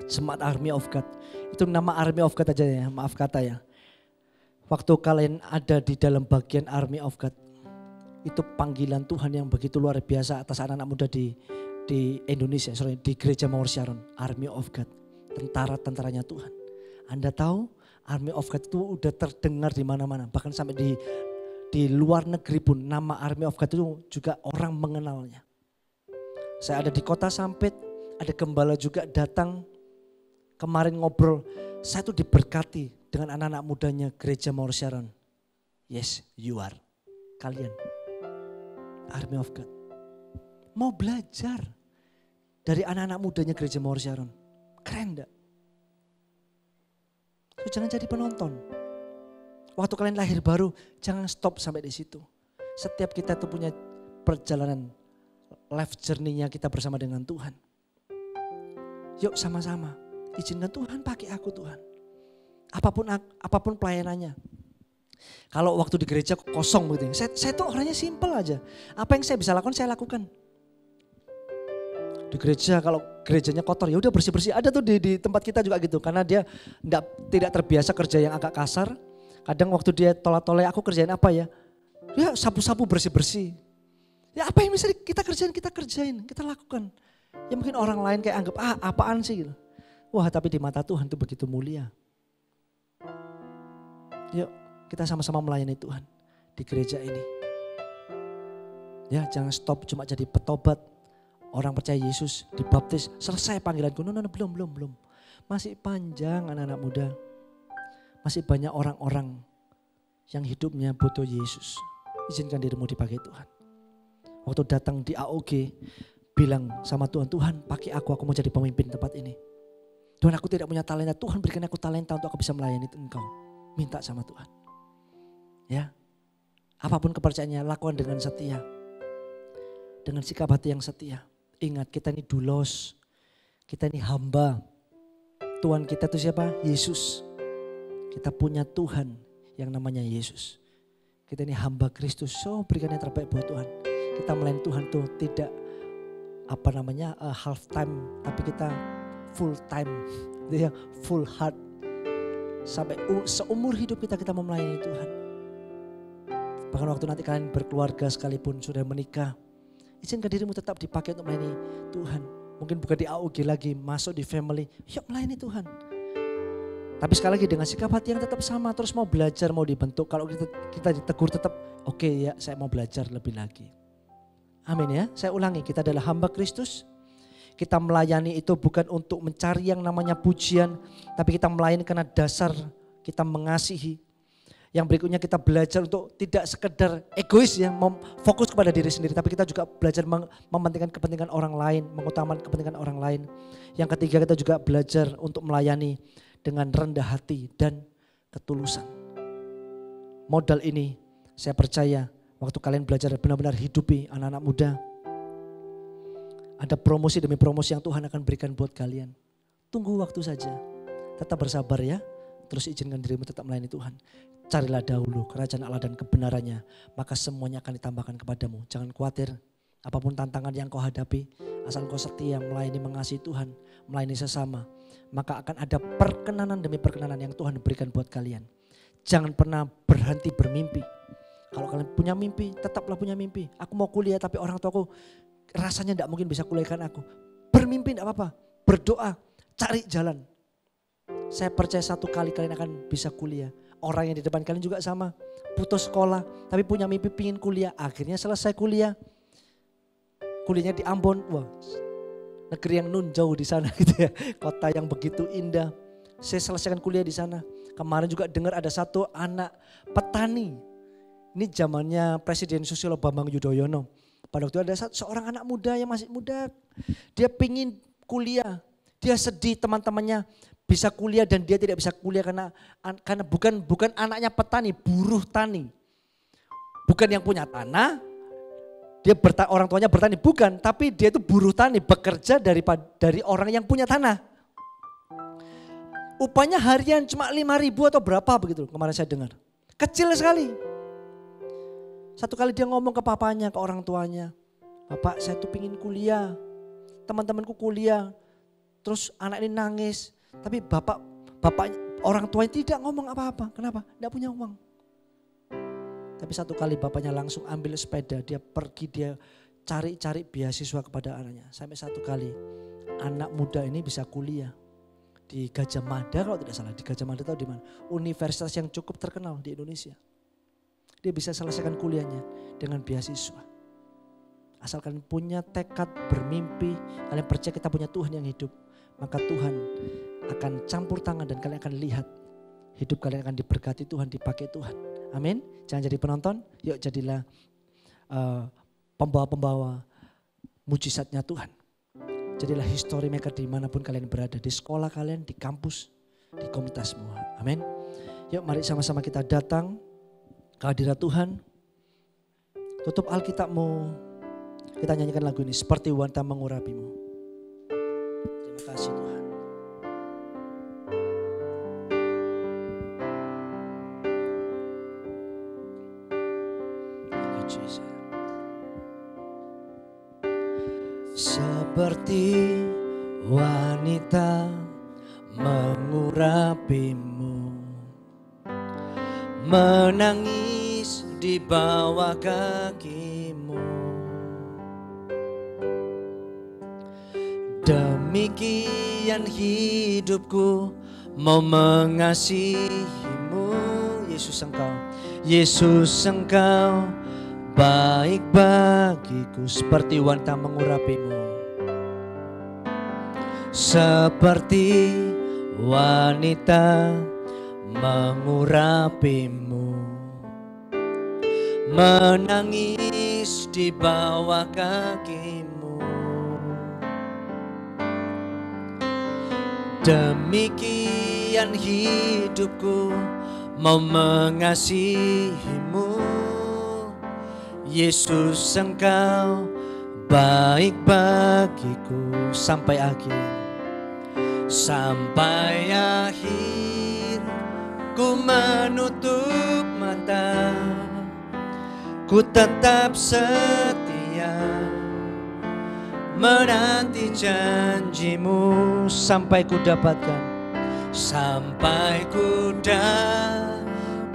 Jemaat Army of God. Itu nama Army of God aja ya, maaf kata ya. Waktu kalian ada di dalam bagian Army of God, itu panggilan Tuhan yang begitu luar biasa atas anak-anak muda di Indonesia, di Gereja Mawar Sharon, Army of God. Tentara-tentaranya Tuhan. Anda tahu Army of God itu udah terdengar di mana-mana. Bahkan sampai di luar negeri pun nama Army of God itu juga orang mengenalnya. Saya ada di kota Sampit, ada gembala juga datang kemarin ngobrol. Saya tuh diberkati dengan anak-anak mudanya Gereja Mawar Sharon. Yes, you are. Kalian. Army of God. Mau belajar dari anak-anak mudanya Gereja Mawar Sharon. Keren enggak? So, jangan jadi penonton. Waktu kalian lahir baru, jangan stop sampai di situ. Setiap kita tuh punya perjalanan life journey-nya kita bersama dengan Tuhan. Yuk sama-sama, izinkan Tuhan pakai aku Tuhan. Apapun pelayanannya. Kalau waktu di gereja kosong gitu, saya tuh orangnya simple aja. Apa yang saya bisa lakukan, saya lakukan. Di gereja kalau gerejanya kotor ya udah bersih-bersih. Ada tuh di tempat kita juga gitu. Karena dia tidak terbiasa kerja yang agak kasar. Kadang waktu dia tolak-tolak aku kerjain apa ya? Ya sapu-sapu bersih-bersih. Ya apa yang bisa kita kerjain, kita lakukan. Ya mungkin orang lain kayak anggap apaan sih gitu. Wah tapi di mata Tuhan itu begitu mulia. Yuk kita sama-sama melayani Tuhan di gereja ini. Ya jangan stop cuma jadi petobat. Orang percaya Yesus, dibaptis, selesai panggilanku. No, belum. Masih panjang anak-anak muda. Masih banyak orang-orang yang hidupnya butuh Yesus. Izinkan dirimu dipakai Tuhan. Waktu datang di AOG, bilang sama Tuhan, Tuhan pakai aku mau jadi pemimpin tempat ini. Tuhan aku tidak punya talenta, Tuhan berikan aku talenta untuk aku bisa melayani Engkau. Minta sama Tuhan. Ya, apapun kepercayaannya lakukan dengan setia. Dengan sikap hati yang setia. Ingat kita ini dulos, kita ini hamba. Tuhan kita itu siapa? Yesus. Kita punya Tuhan yang namanya Yesus. Kita ini hamba Kristus, so berikan yang terbaik buat Tuhan. Kita melayani Tuhan tuh tidak half time, tapi kita full time, dia full heart. Sampai seumur hidup kita mau melayani Tuhan. Bahkan waktu nanti kalian berkeluarga sekalipun sudah menikah, izinkan dirimu tetap dipakai untuk melayani Tuhan. Mungkin bukan di AOG lagi, masuk di family, yuk melayani Tuhan. Tapi sekali lagi dengan sikap hati yang tetap sama, terus mau belajar, mau dibentuk. Kalau kita ditegur tetap, oke ya saya mau belajar lebih lagi. Amin ya, saya ulangi, kita adalah hamba Kristus. Kita melayani itu bukan untuk mencari yang namanya pujian, tapi kita melayani karena dasar kita mengasihi. Yang berikutnya kita belajar untuk tidak sekedar egois ya, fokus kepada diri sendiri. Tapi kita juga belajar mementingkan kepentingan orang lain, mengutamakan kepentingan orang lain. Yang ketiga kita juga belajar untuk melayani dengan rendah hati dan ketulusan. Modal ini saya percaya waktu kalian belajar benar-benar hidupi anak-anak muda. Ada promosi demi promosi yang Tuhan akan berikan buat kalian. Tunggu waktu saja, tetap bersabar ya. Terus izinkan dirimu tetap melayani Tuhan. Carilah dahulu kerajaan Allah dan kebenarannya, maka semuanya akan ditambahkan kepadamu. Jangan khawatir, apapun tantangan yang kau hadapi, asal kau setia melayani mengasihi Tuhan, melayani sesama, maka akan ada perkenanan demi perkenanan yang Tuhan berikan buat kalian. Jangan pernah berhenti bermimpi. Kalau kalian punya mimpi, tetaplah punya mimpi. Aku mau kuliah tapi orang tuaku rasanya tidak mungkin bisa kuliahkan aku. Bermimpi tidak apa-apa, berdoa, cari jalan. Saya percaya satu kali kalian akan bisa kuliah. Orang yang di depan kalian juga sama, putus sekolah tapi punya mimpi pingin kuliah. Akhirnya selesai kuliah. Kuliahnya di Ambon, wah negeri yang nun jauh di sana gitu ya. Kota yang begitu indah. Saya selesaikan kuliah di sana. Kemarin juga dengar ada satu anak petani. Ini zamannya Presiden Susilo Bambang Yudhoyono. Pada waktu itu ada seorang anak muda yang masih muda. Dia pingin kuliah. Dia sedih teman-temannya bisa kuliah dan dia tidak bisa kuliah karena bukan anaknya petani, buruh tani. Bukan yang punya tanah, orang tuanya bertani, bukan, tapi dia itu buruh tani, bekerja dari orang yang punya tanah. Upahnya harian cuma 5.000 atau berapa begitu kemarin saya dengar. Kecil sekali. Satu kali dia ngomong ke papanya, ke orang tuanya. Bapak saya tuh pingin kuliah. Teman-temanku kuliah. Terus anak ini nangis. Tapi bapak orang tuanya tidak ngomong apa-apa. Kenapa? Tidak punya uang. Tapi satu kali bapaknya langsung ambil sepeda. Dia pergi, dia cari-cari beasiswa kepada anaknya. Sampai satu kali anak muda ini bisa kuliah. Di Gajah Mada kalau tidak salah. Di Gajah Mada tahu di mana? Universitas yang cukup terkenal di Indonesia. Dia bisa selesaikan kuliahnya dengan beasiswa. Asal kalian punya tekad, bermimpi, kalian percaya kita punya Tuhan yang hidup. Maka Tuhan akan campur tangan dan kalian akan lihat. Hidup kalian akan diberkati Tuhan, dipakai Tuhan. Amin. Jangan jadi penonton, yuk jadilah pembawa-pembawa mujizatnya Tuhan. Jadilah history maker dimanapun kalian berada. Di sekolah kalian, di kampus, di komunitas semua. Amin. Yuk mari sama-sama kita datang ke hadirat Tuhan. Tutup Alkitabmu. Kita nyanyikan lagu ini. Seperti wanita mengurapimu. Terima kasih Tuhan. Thank you Jesus. Seperti wanita mengurapimu, menangis di bawah kakimu. Demikian hidupku mau mengasihimu. Yesus engkau baik bagiku. Seperti wanita mengurapimu. Seperti wanita mengurapimu, menangis di bawah kakimu. Demikian hidupku mau mengasihimu. Yesus engkau baik bagiku sampai akhir. Sampai akhir ku menutup mata, ku tetap setia menanti janjimu sampai ku dapatkan. Sampai ku dapatkan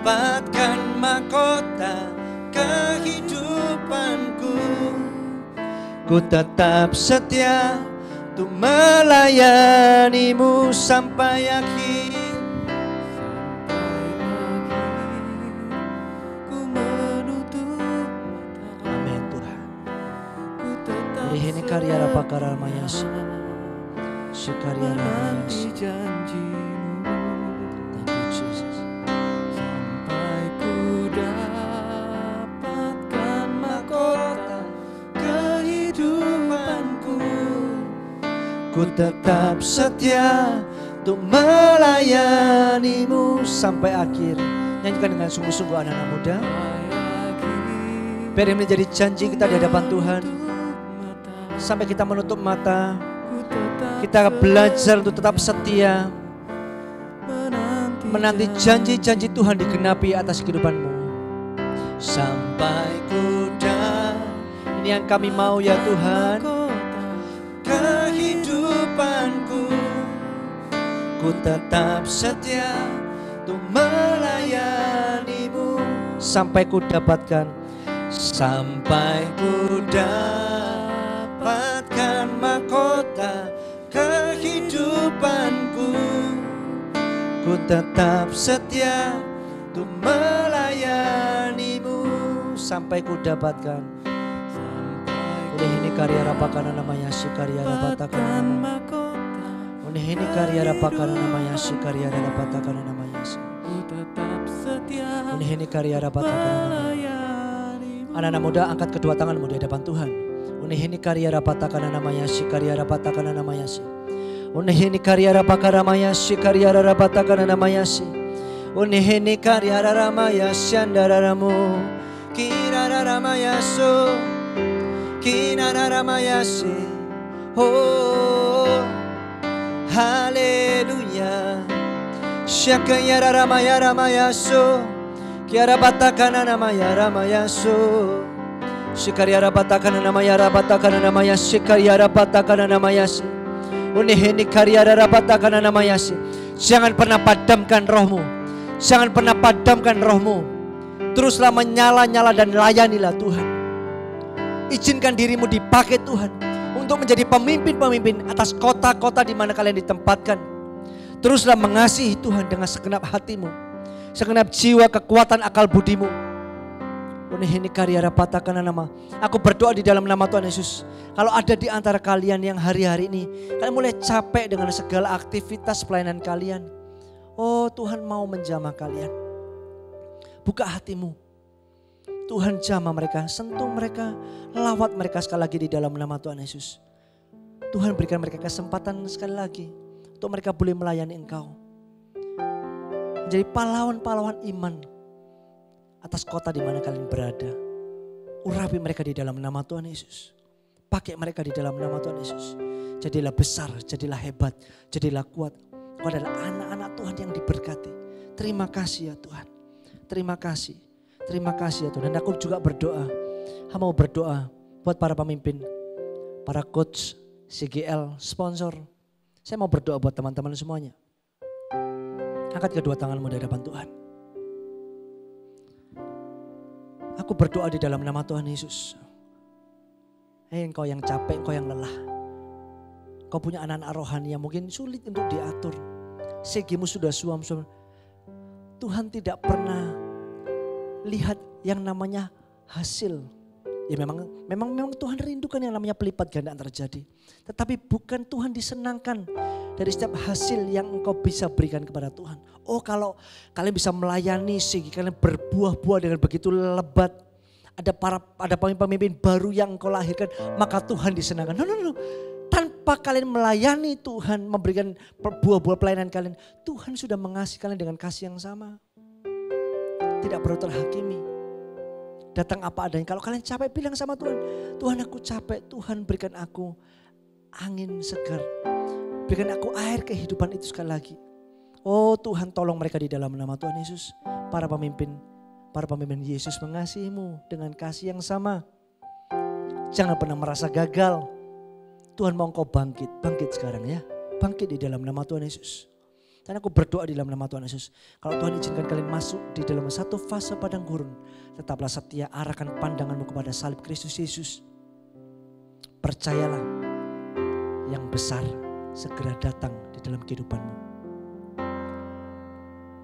mahkota kehidupanku. Ku tetap setia untuk melayanimu sampai akhir. Ku menutup mata. Amin Tuhan. Ini karya rapakara mayas. Si karya mayas. Thank you Jesus. Sampai ku dapatkan mahkota kehidupanku. Ku tetap setia untuk melayanimu sampai akhir. Nyanyikan dengan sungguh-sungguh anak-anak muda. Biar ini menjadi janji kita di hadapan Tuhan. Sampai kita menutup mata, kita belajar untuk tetap setia menanti janji-janji Tuhan digenapi atas kehidupanmu. Sampai kuda, ini yang kami mau ya Tuhan. Kehidupanku, ku tetap setia untuk melayanimu sampai ku dapatkan. Sampai ku dapatkan mahkota kehidupanku. Ku tetap setia untuk melayanimu sampai ku dapatkan. Oleh ini karya rapakana namanya si karya rapatakana mahkota. Oleh ini karya rapakana namanya si karya rapatakana namanya si. Ku tetap setia. Oleh ini karya rapatakana namanya. Anak-anak muda, angkat kedua tanganmu di hadapan Tuhan. Unihini karya rapatakana namanya si karya rapatakana namanya si. Unihini karya rapakara maya si karya rapatakana namanya si. Unihini karya ramaya syandararamu. Kira ramaya so. Kira ramaya si. Oh, haleluya. Syakayara ramaya ramayaso. Kiara batakana namaya ramayaso. Shikariara batakana namaya rabatakana namaya shikariara batakana namayasi. Uniheni kariara rabatakana namayasi. Jangan pernah padamkan rohmu. Jangan pernah padamkan rohmu. Teruslah menyala-nyala dan layanilah Tuhan. Izinkan dirimu dipakai Tuhan untuk menjadi pemimpin-pemimpin atas kota-kota di mana kalian ditempatkan. Teruslah mengasihi Tuhan dengan segenap hatimu, segenap jiwa, kekuatan, akal budimu. Unihini karya rapatakan nama. Aku berdoa di dalam nama Tuhan Yesus. Kalau ada di antara kalian yang hari-hari ini kalian mulai capek dengan segala aktivitas pelayanan kalian. Oh, Tuhan mau menjamah kalian. Buka hatimu. Tuhan jamah mereka, sentuh mereka, lawat mereka sekali lagi di dalam nama Tuhan Yesus. Tuhan berikan mereka kesempatan sekali lagi untuk mereka boleh melayani Engkau. Menjadi pahlawan-pahlawan iman atas kota di mana kalian berada. Urapi mereka di dalam nama Tuhan Yesus. Pakai mereka di dalam nama Tuhan Yesus. Jadilah besar, jadilah hebat, jadilah kuat. Kau adalah anak-anak Tuhan yang diberkati. Terima kasih ya Tuhan. Terima kasih. Terima kasih ya Tuhan. Dan aku juga berdoa. Aku mau berdoa buat para pemimpin, para coach, CGL, sponsor. Saya mau berdoa buat teman-teman semuanya. Angkat kedua tanganmu di hadapan Tuhan. Aku berdoa di dalam nama Tuhan Yesus. Engkau yang capek, engkau yang lelah. Kau punya anak-anak rohani yang mungkin sulit untuk diatur. Segimu sudah suam-suam. Tuhan tidak pernah lihat yang namanya hasil. Ya memang Tuhan rindukan yang namanya pelipat gandaan terjadi. Tetapi bukan Tuhan disenangkan dari setiap hasil yang engkau bisa berikan kepada Tuhan. Oh, kalau kalian bisa melayani sehingga kalian berbuah-buah dengan begitu lebat. Ada pemimpin baru yang engkau lahirkan, maka Tuhan disenangkan. No. Tanpa kalian melayani Tuhan, memberikan buah-buah pelayanan kalian, Tuhan sudah mengasihi kalian dengan kasih yang sama. Tidak perlu terhakimi. Datang apa adanya. Kalau kalian capek, bilang sama Tuhan, Tuhan aku capek, Tuhan berikan aku angin segar. Berikan aku air kehidupan itu sekali lagi. Oh Tuhan, tolong mereka di dalam nama Tuhan Yesus. Para pemimpin Yesus mengasihimu dengan kasih yang sama. Jangan pernah merasa gagal. Tuhan mau engkau bangkit sekarang ya. Bangkit di dalam nama Tuhan Yesus. Dan aku berdoa di dalam nama Tuhan Yesus. Kalau Tuhan izinkan kalian masuk di dalam satu fase padang gurun, tetaplah setia, arahkan pandanganmu kepada salib Kristus Yesus. Percayalah, yang besar segera datang di dalam kehidupanmu.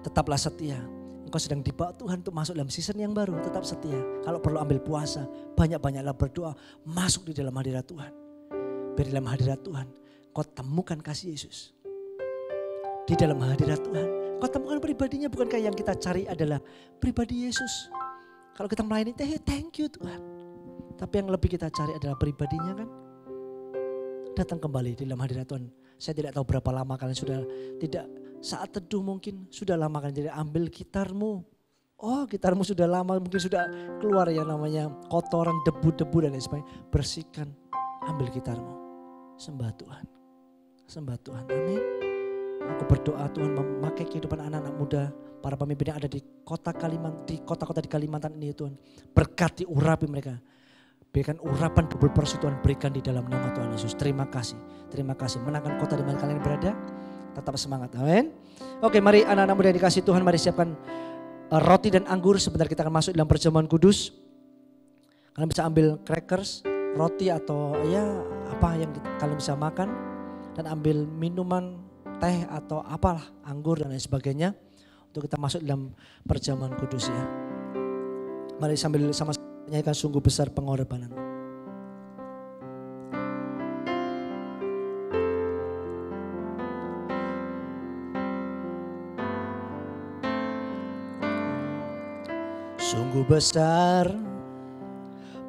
Tetaplah setia. Engkau sedang dibawa Tuhan untuk masuk dalam season yang baru. Tetap setia. Kalau perlu ambil puasa, banyak-banyaklah berdoa. Masuk di dalam hadirat Tuhan. Biar di dalam hadirat Tuhan, kau temukan kasih Yesus. Di dalam hadirat Tuhan, kau temukan pribadinya. Bukankah yang kita cari adalah pribadi Yesus. Kalau kita melayani, thank you Tuhan. Tapi yang lebih kita cari adalah pribadinya kan. Datang kembali di dalam hadirat Tuhan. Saya tidak tahu berapa lama kalian sudah tidak saat teduh, mungkin sudah lama kalian tidak ambil gitarmu. Oh, gitarmu sudah lama, mungkin sudah keluar yang namanya kotoran, debu-debu dan lain sebagainya. Bersihkan, ambil gitarmu. Sembah Tuhan. Sembah Tuhan. Amin. Aku berdoa Tuhan memakai kehidupan anak-anak muda, para pemimpin yang ada di kota-kota di Kalimantan ini Tuhan. Berkati, urapi mereka. Berikan urapan double porsi Tuhan, berikan di dalam nama Tuhan Yesus. Terima kasih. Terima kasih. Menangkan kota di mana kalian berada. Tetap semangat. Amin. Oke, mari anak-anak muda yang dikasih Tuhan, mari siapkan roti dan anggur. Sebentar kita akan masuk dalam perjamuan kudus. Kalian bisa ambil crackers, roti atau ya apa yang kalian bisa makan. Dan ambil minuman, teh atau apalah, anggur dan lain sebagainya. Untuk kita masuk dalam perjamuan kudus ya. Mari sambil sama-sama menyanyikan sungguh besar pengorbanan. Sungguh besar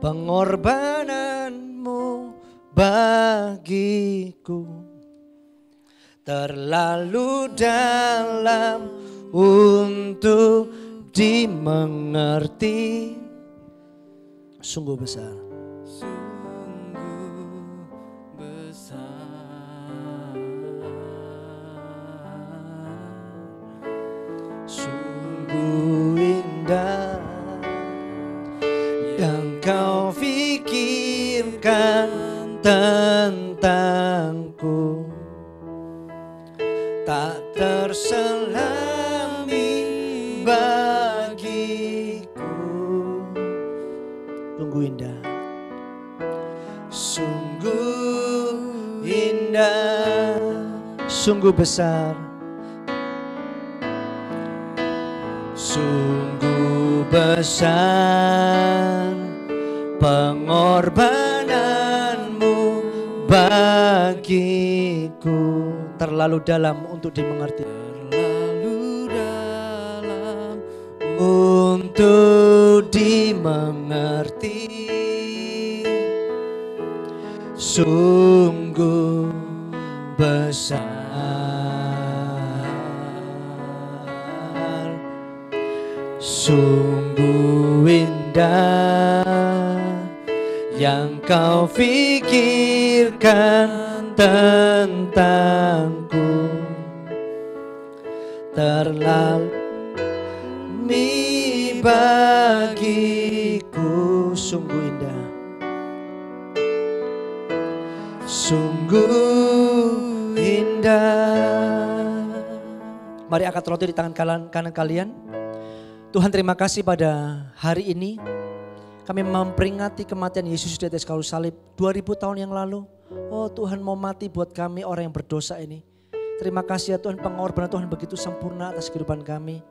pengorbananmu bagiku, terlalu dalam untuk dimengerti. Sungguh besar. Sungguh besar fikirkan tentangku, tak terselami bagiku. Sungguh indah, sungguh indah, sungguh besar, sungguh besar pengorbananmu bagiku. Terlalu dalam untuk dimengerti, terlalu dalam untuk dimengerti. Sungguh besar, sungguh indah yang kau fikirkan tentangku, terlalu bagiku. Sungguh indah, sungguh indah. Mari angkat roti di tangan kanan kalian. Tuhan, terima kasih pada hari ini kami memperingati kematian Yesus di atas kayu salib 2000 tahun yang lalu. Oh Tuhan, mau mati buat kami orang yang berdosa ini. Terima kasih ya Tuhan, pengorbanan Tuhan begitu sempurna atas kehidupan kami.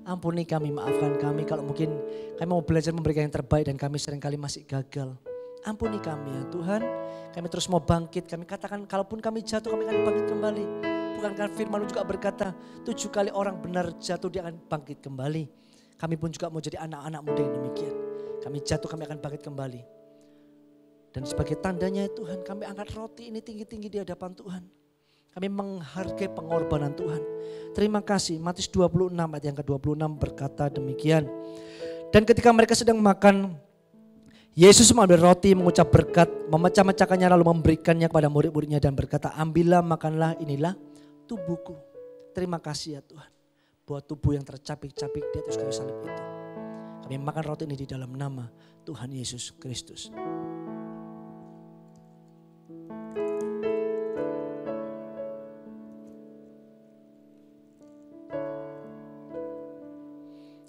Ampuni kami, maafkan kami kalau mungkin kami mau belajar memberikan yang terbaik dan kami seringkali masih gagal. Ampuni kami ya Tuhan, kami terus mau bangkit. Kami katakan kalaupun kami jatuh kami akan bangkit kembali. Bukankah firman-Mu juga berkata 7 kali orang benar jatuh dia akan bangkit kembali. Kami pun juga mau jadi anak-anak muda yang demikian. Kami jatuh kami akan bangkit kembali. Dan sebagai tandanya Tuhan, kami angkat roti ini tinggi-tinggi di hadapan Tuhan. Kami menghargai pengorbanan Tuhan. Terima kasih. Matius 26 ayat yang ke-26 berkata demikian. Dan ketika mereka sedang makan, Yesus mengambil roti, mengucap berkat, memecah-mecahkannya lalu memberikannya kepada murid-muridnya dan berkata, ambillah, makanlah, inilah tubuhku. Terima kasih ya Tuhan, buat tubuh yang tercapik-capik di atas kayu salib itu. Kami makan roti ini di dalam nama Tuhan Yesus Kristus.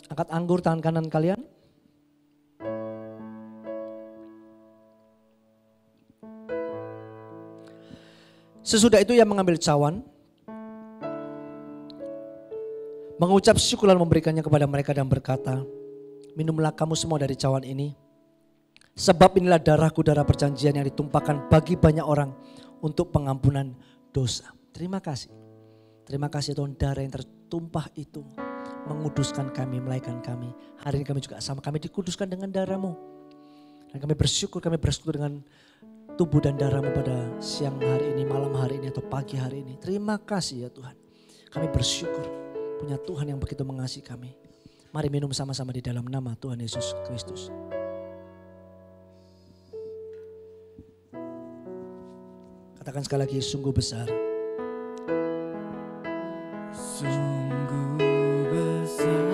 Angkat anggur tangan kanan kalian. Sesudah itu ia mengambil cawan, mengucap syukur lalu memberikannya kepada mereka dan berkata, minumlah kamu semua dari cawan ini. Sebab inilah darahku, darah perjanjian yang ditumpahkan bagi banyak orang untuk pengampunan dosa. Terima kasih. Terima kasih Tuhan, darah yang tertumpah itu menguduskan kami, melahirkan kami. Hari ini kami juga sama, kami dikuduskan dengan darah-Mu. Dan kami bersyukur dengan tubuh dan darah-Mu pada siang hari ini, malam hari ini atau pagi hari ini. Terima kasih ya Tuhan. Kami bersyukur punya Tuhan yang begitu mengasihi kami. Mari minum sama-sama di dalam nama Tuhan Yesus Kristus. Katakan sekali lagi, sungguh besar. Sungguh besar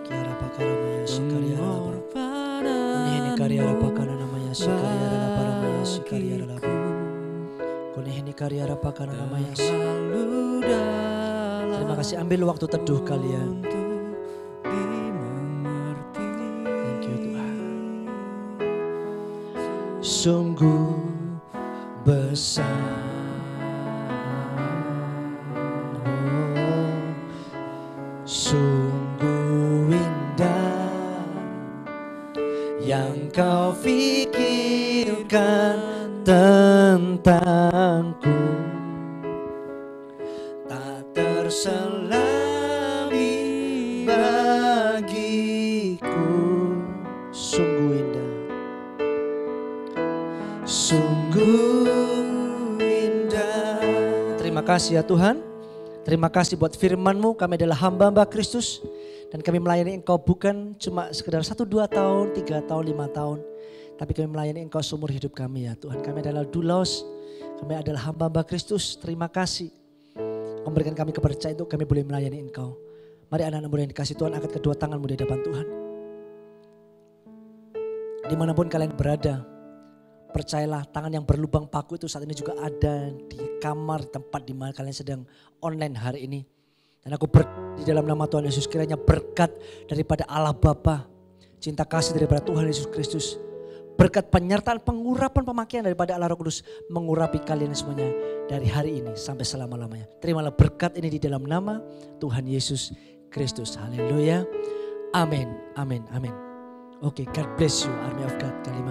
Kiara-pakara-maya sikariara-lapa. Unihini kariara-pakara namanya sikariara-lapa-ramaya sikariara-lapa. Unihini kariara-pakara namanya sikariara-lapa. Terima kasih, ambil waktu teduh kalian. Thank you Tuhan. Sungguh besar. Sungguh indah yang kau fikirkan tentangku, tak terselami bagiku. Sungguh indah, sungguh indah. Terima kasih ya Tuhan. Terima kasih buat firman-Mu, kami adalah hamba-hamba Kristus. Dan kami melayani Engkau bukan cuma sekedar 1, 2 tahun, 3 tahun, 5 tahun. Tapi kami melayani Engkau seumur hidup kami ya Tuhan. Kami adalah doulos, kami adalah hamba-hamba Kristus. Terima kasih. Memberikan kami kepercayaan untuk kami boleh melayani Engkau. Mari anak-anak muda yang dikasih Tuhan, angkat kedua tanganmu di hadapan Tuhan. Dimanapun kalian berada, Percayalah, tangan yang berlubang paku itu saat ini juga ada di kamar, tempat di mana kalian sedang online hari ini. Dan aku di dalam nama Tuhan Yesus, kiranya berkat daripada Allah Bapa, cinta kasih daripada Tuhan Yesus Kristus, berkat penyertaan pengurapan pemakaian daripada Allah Roh Kudus mengurapi kalian semuanya dari hari ini sampai selama-lamanya. Terimalah berkat ini di dalam nama Tuhan Yesus Kristus. Haleluya. Amin, amin, amin. Oke, God bless you, Army of God Kalimantan.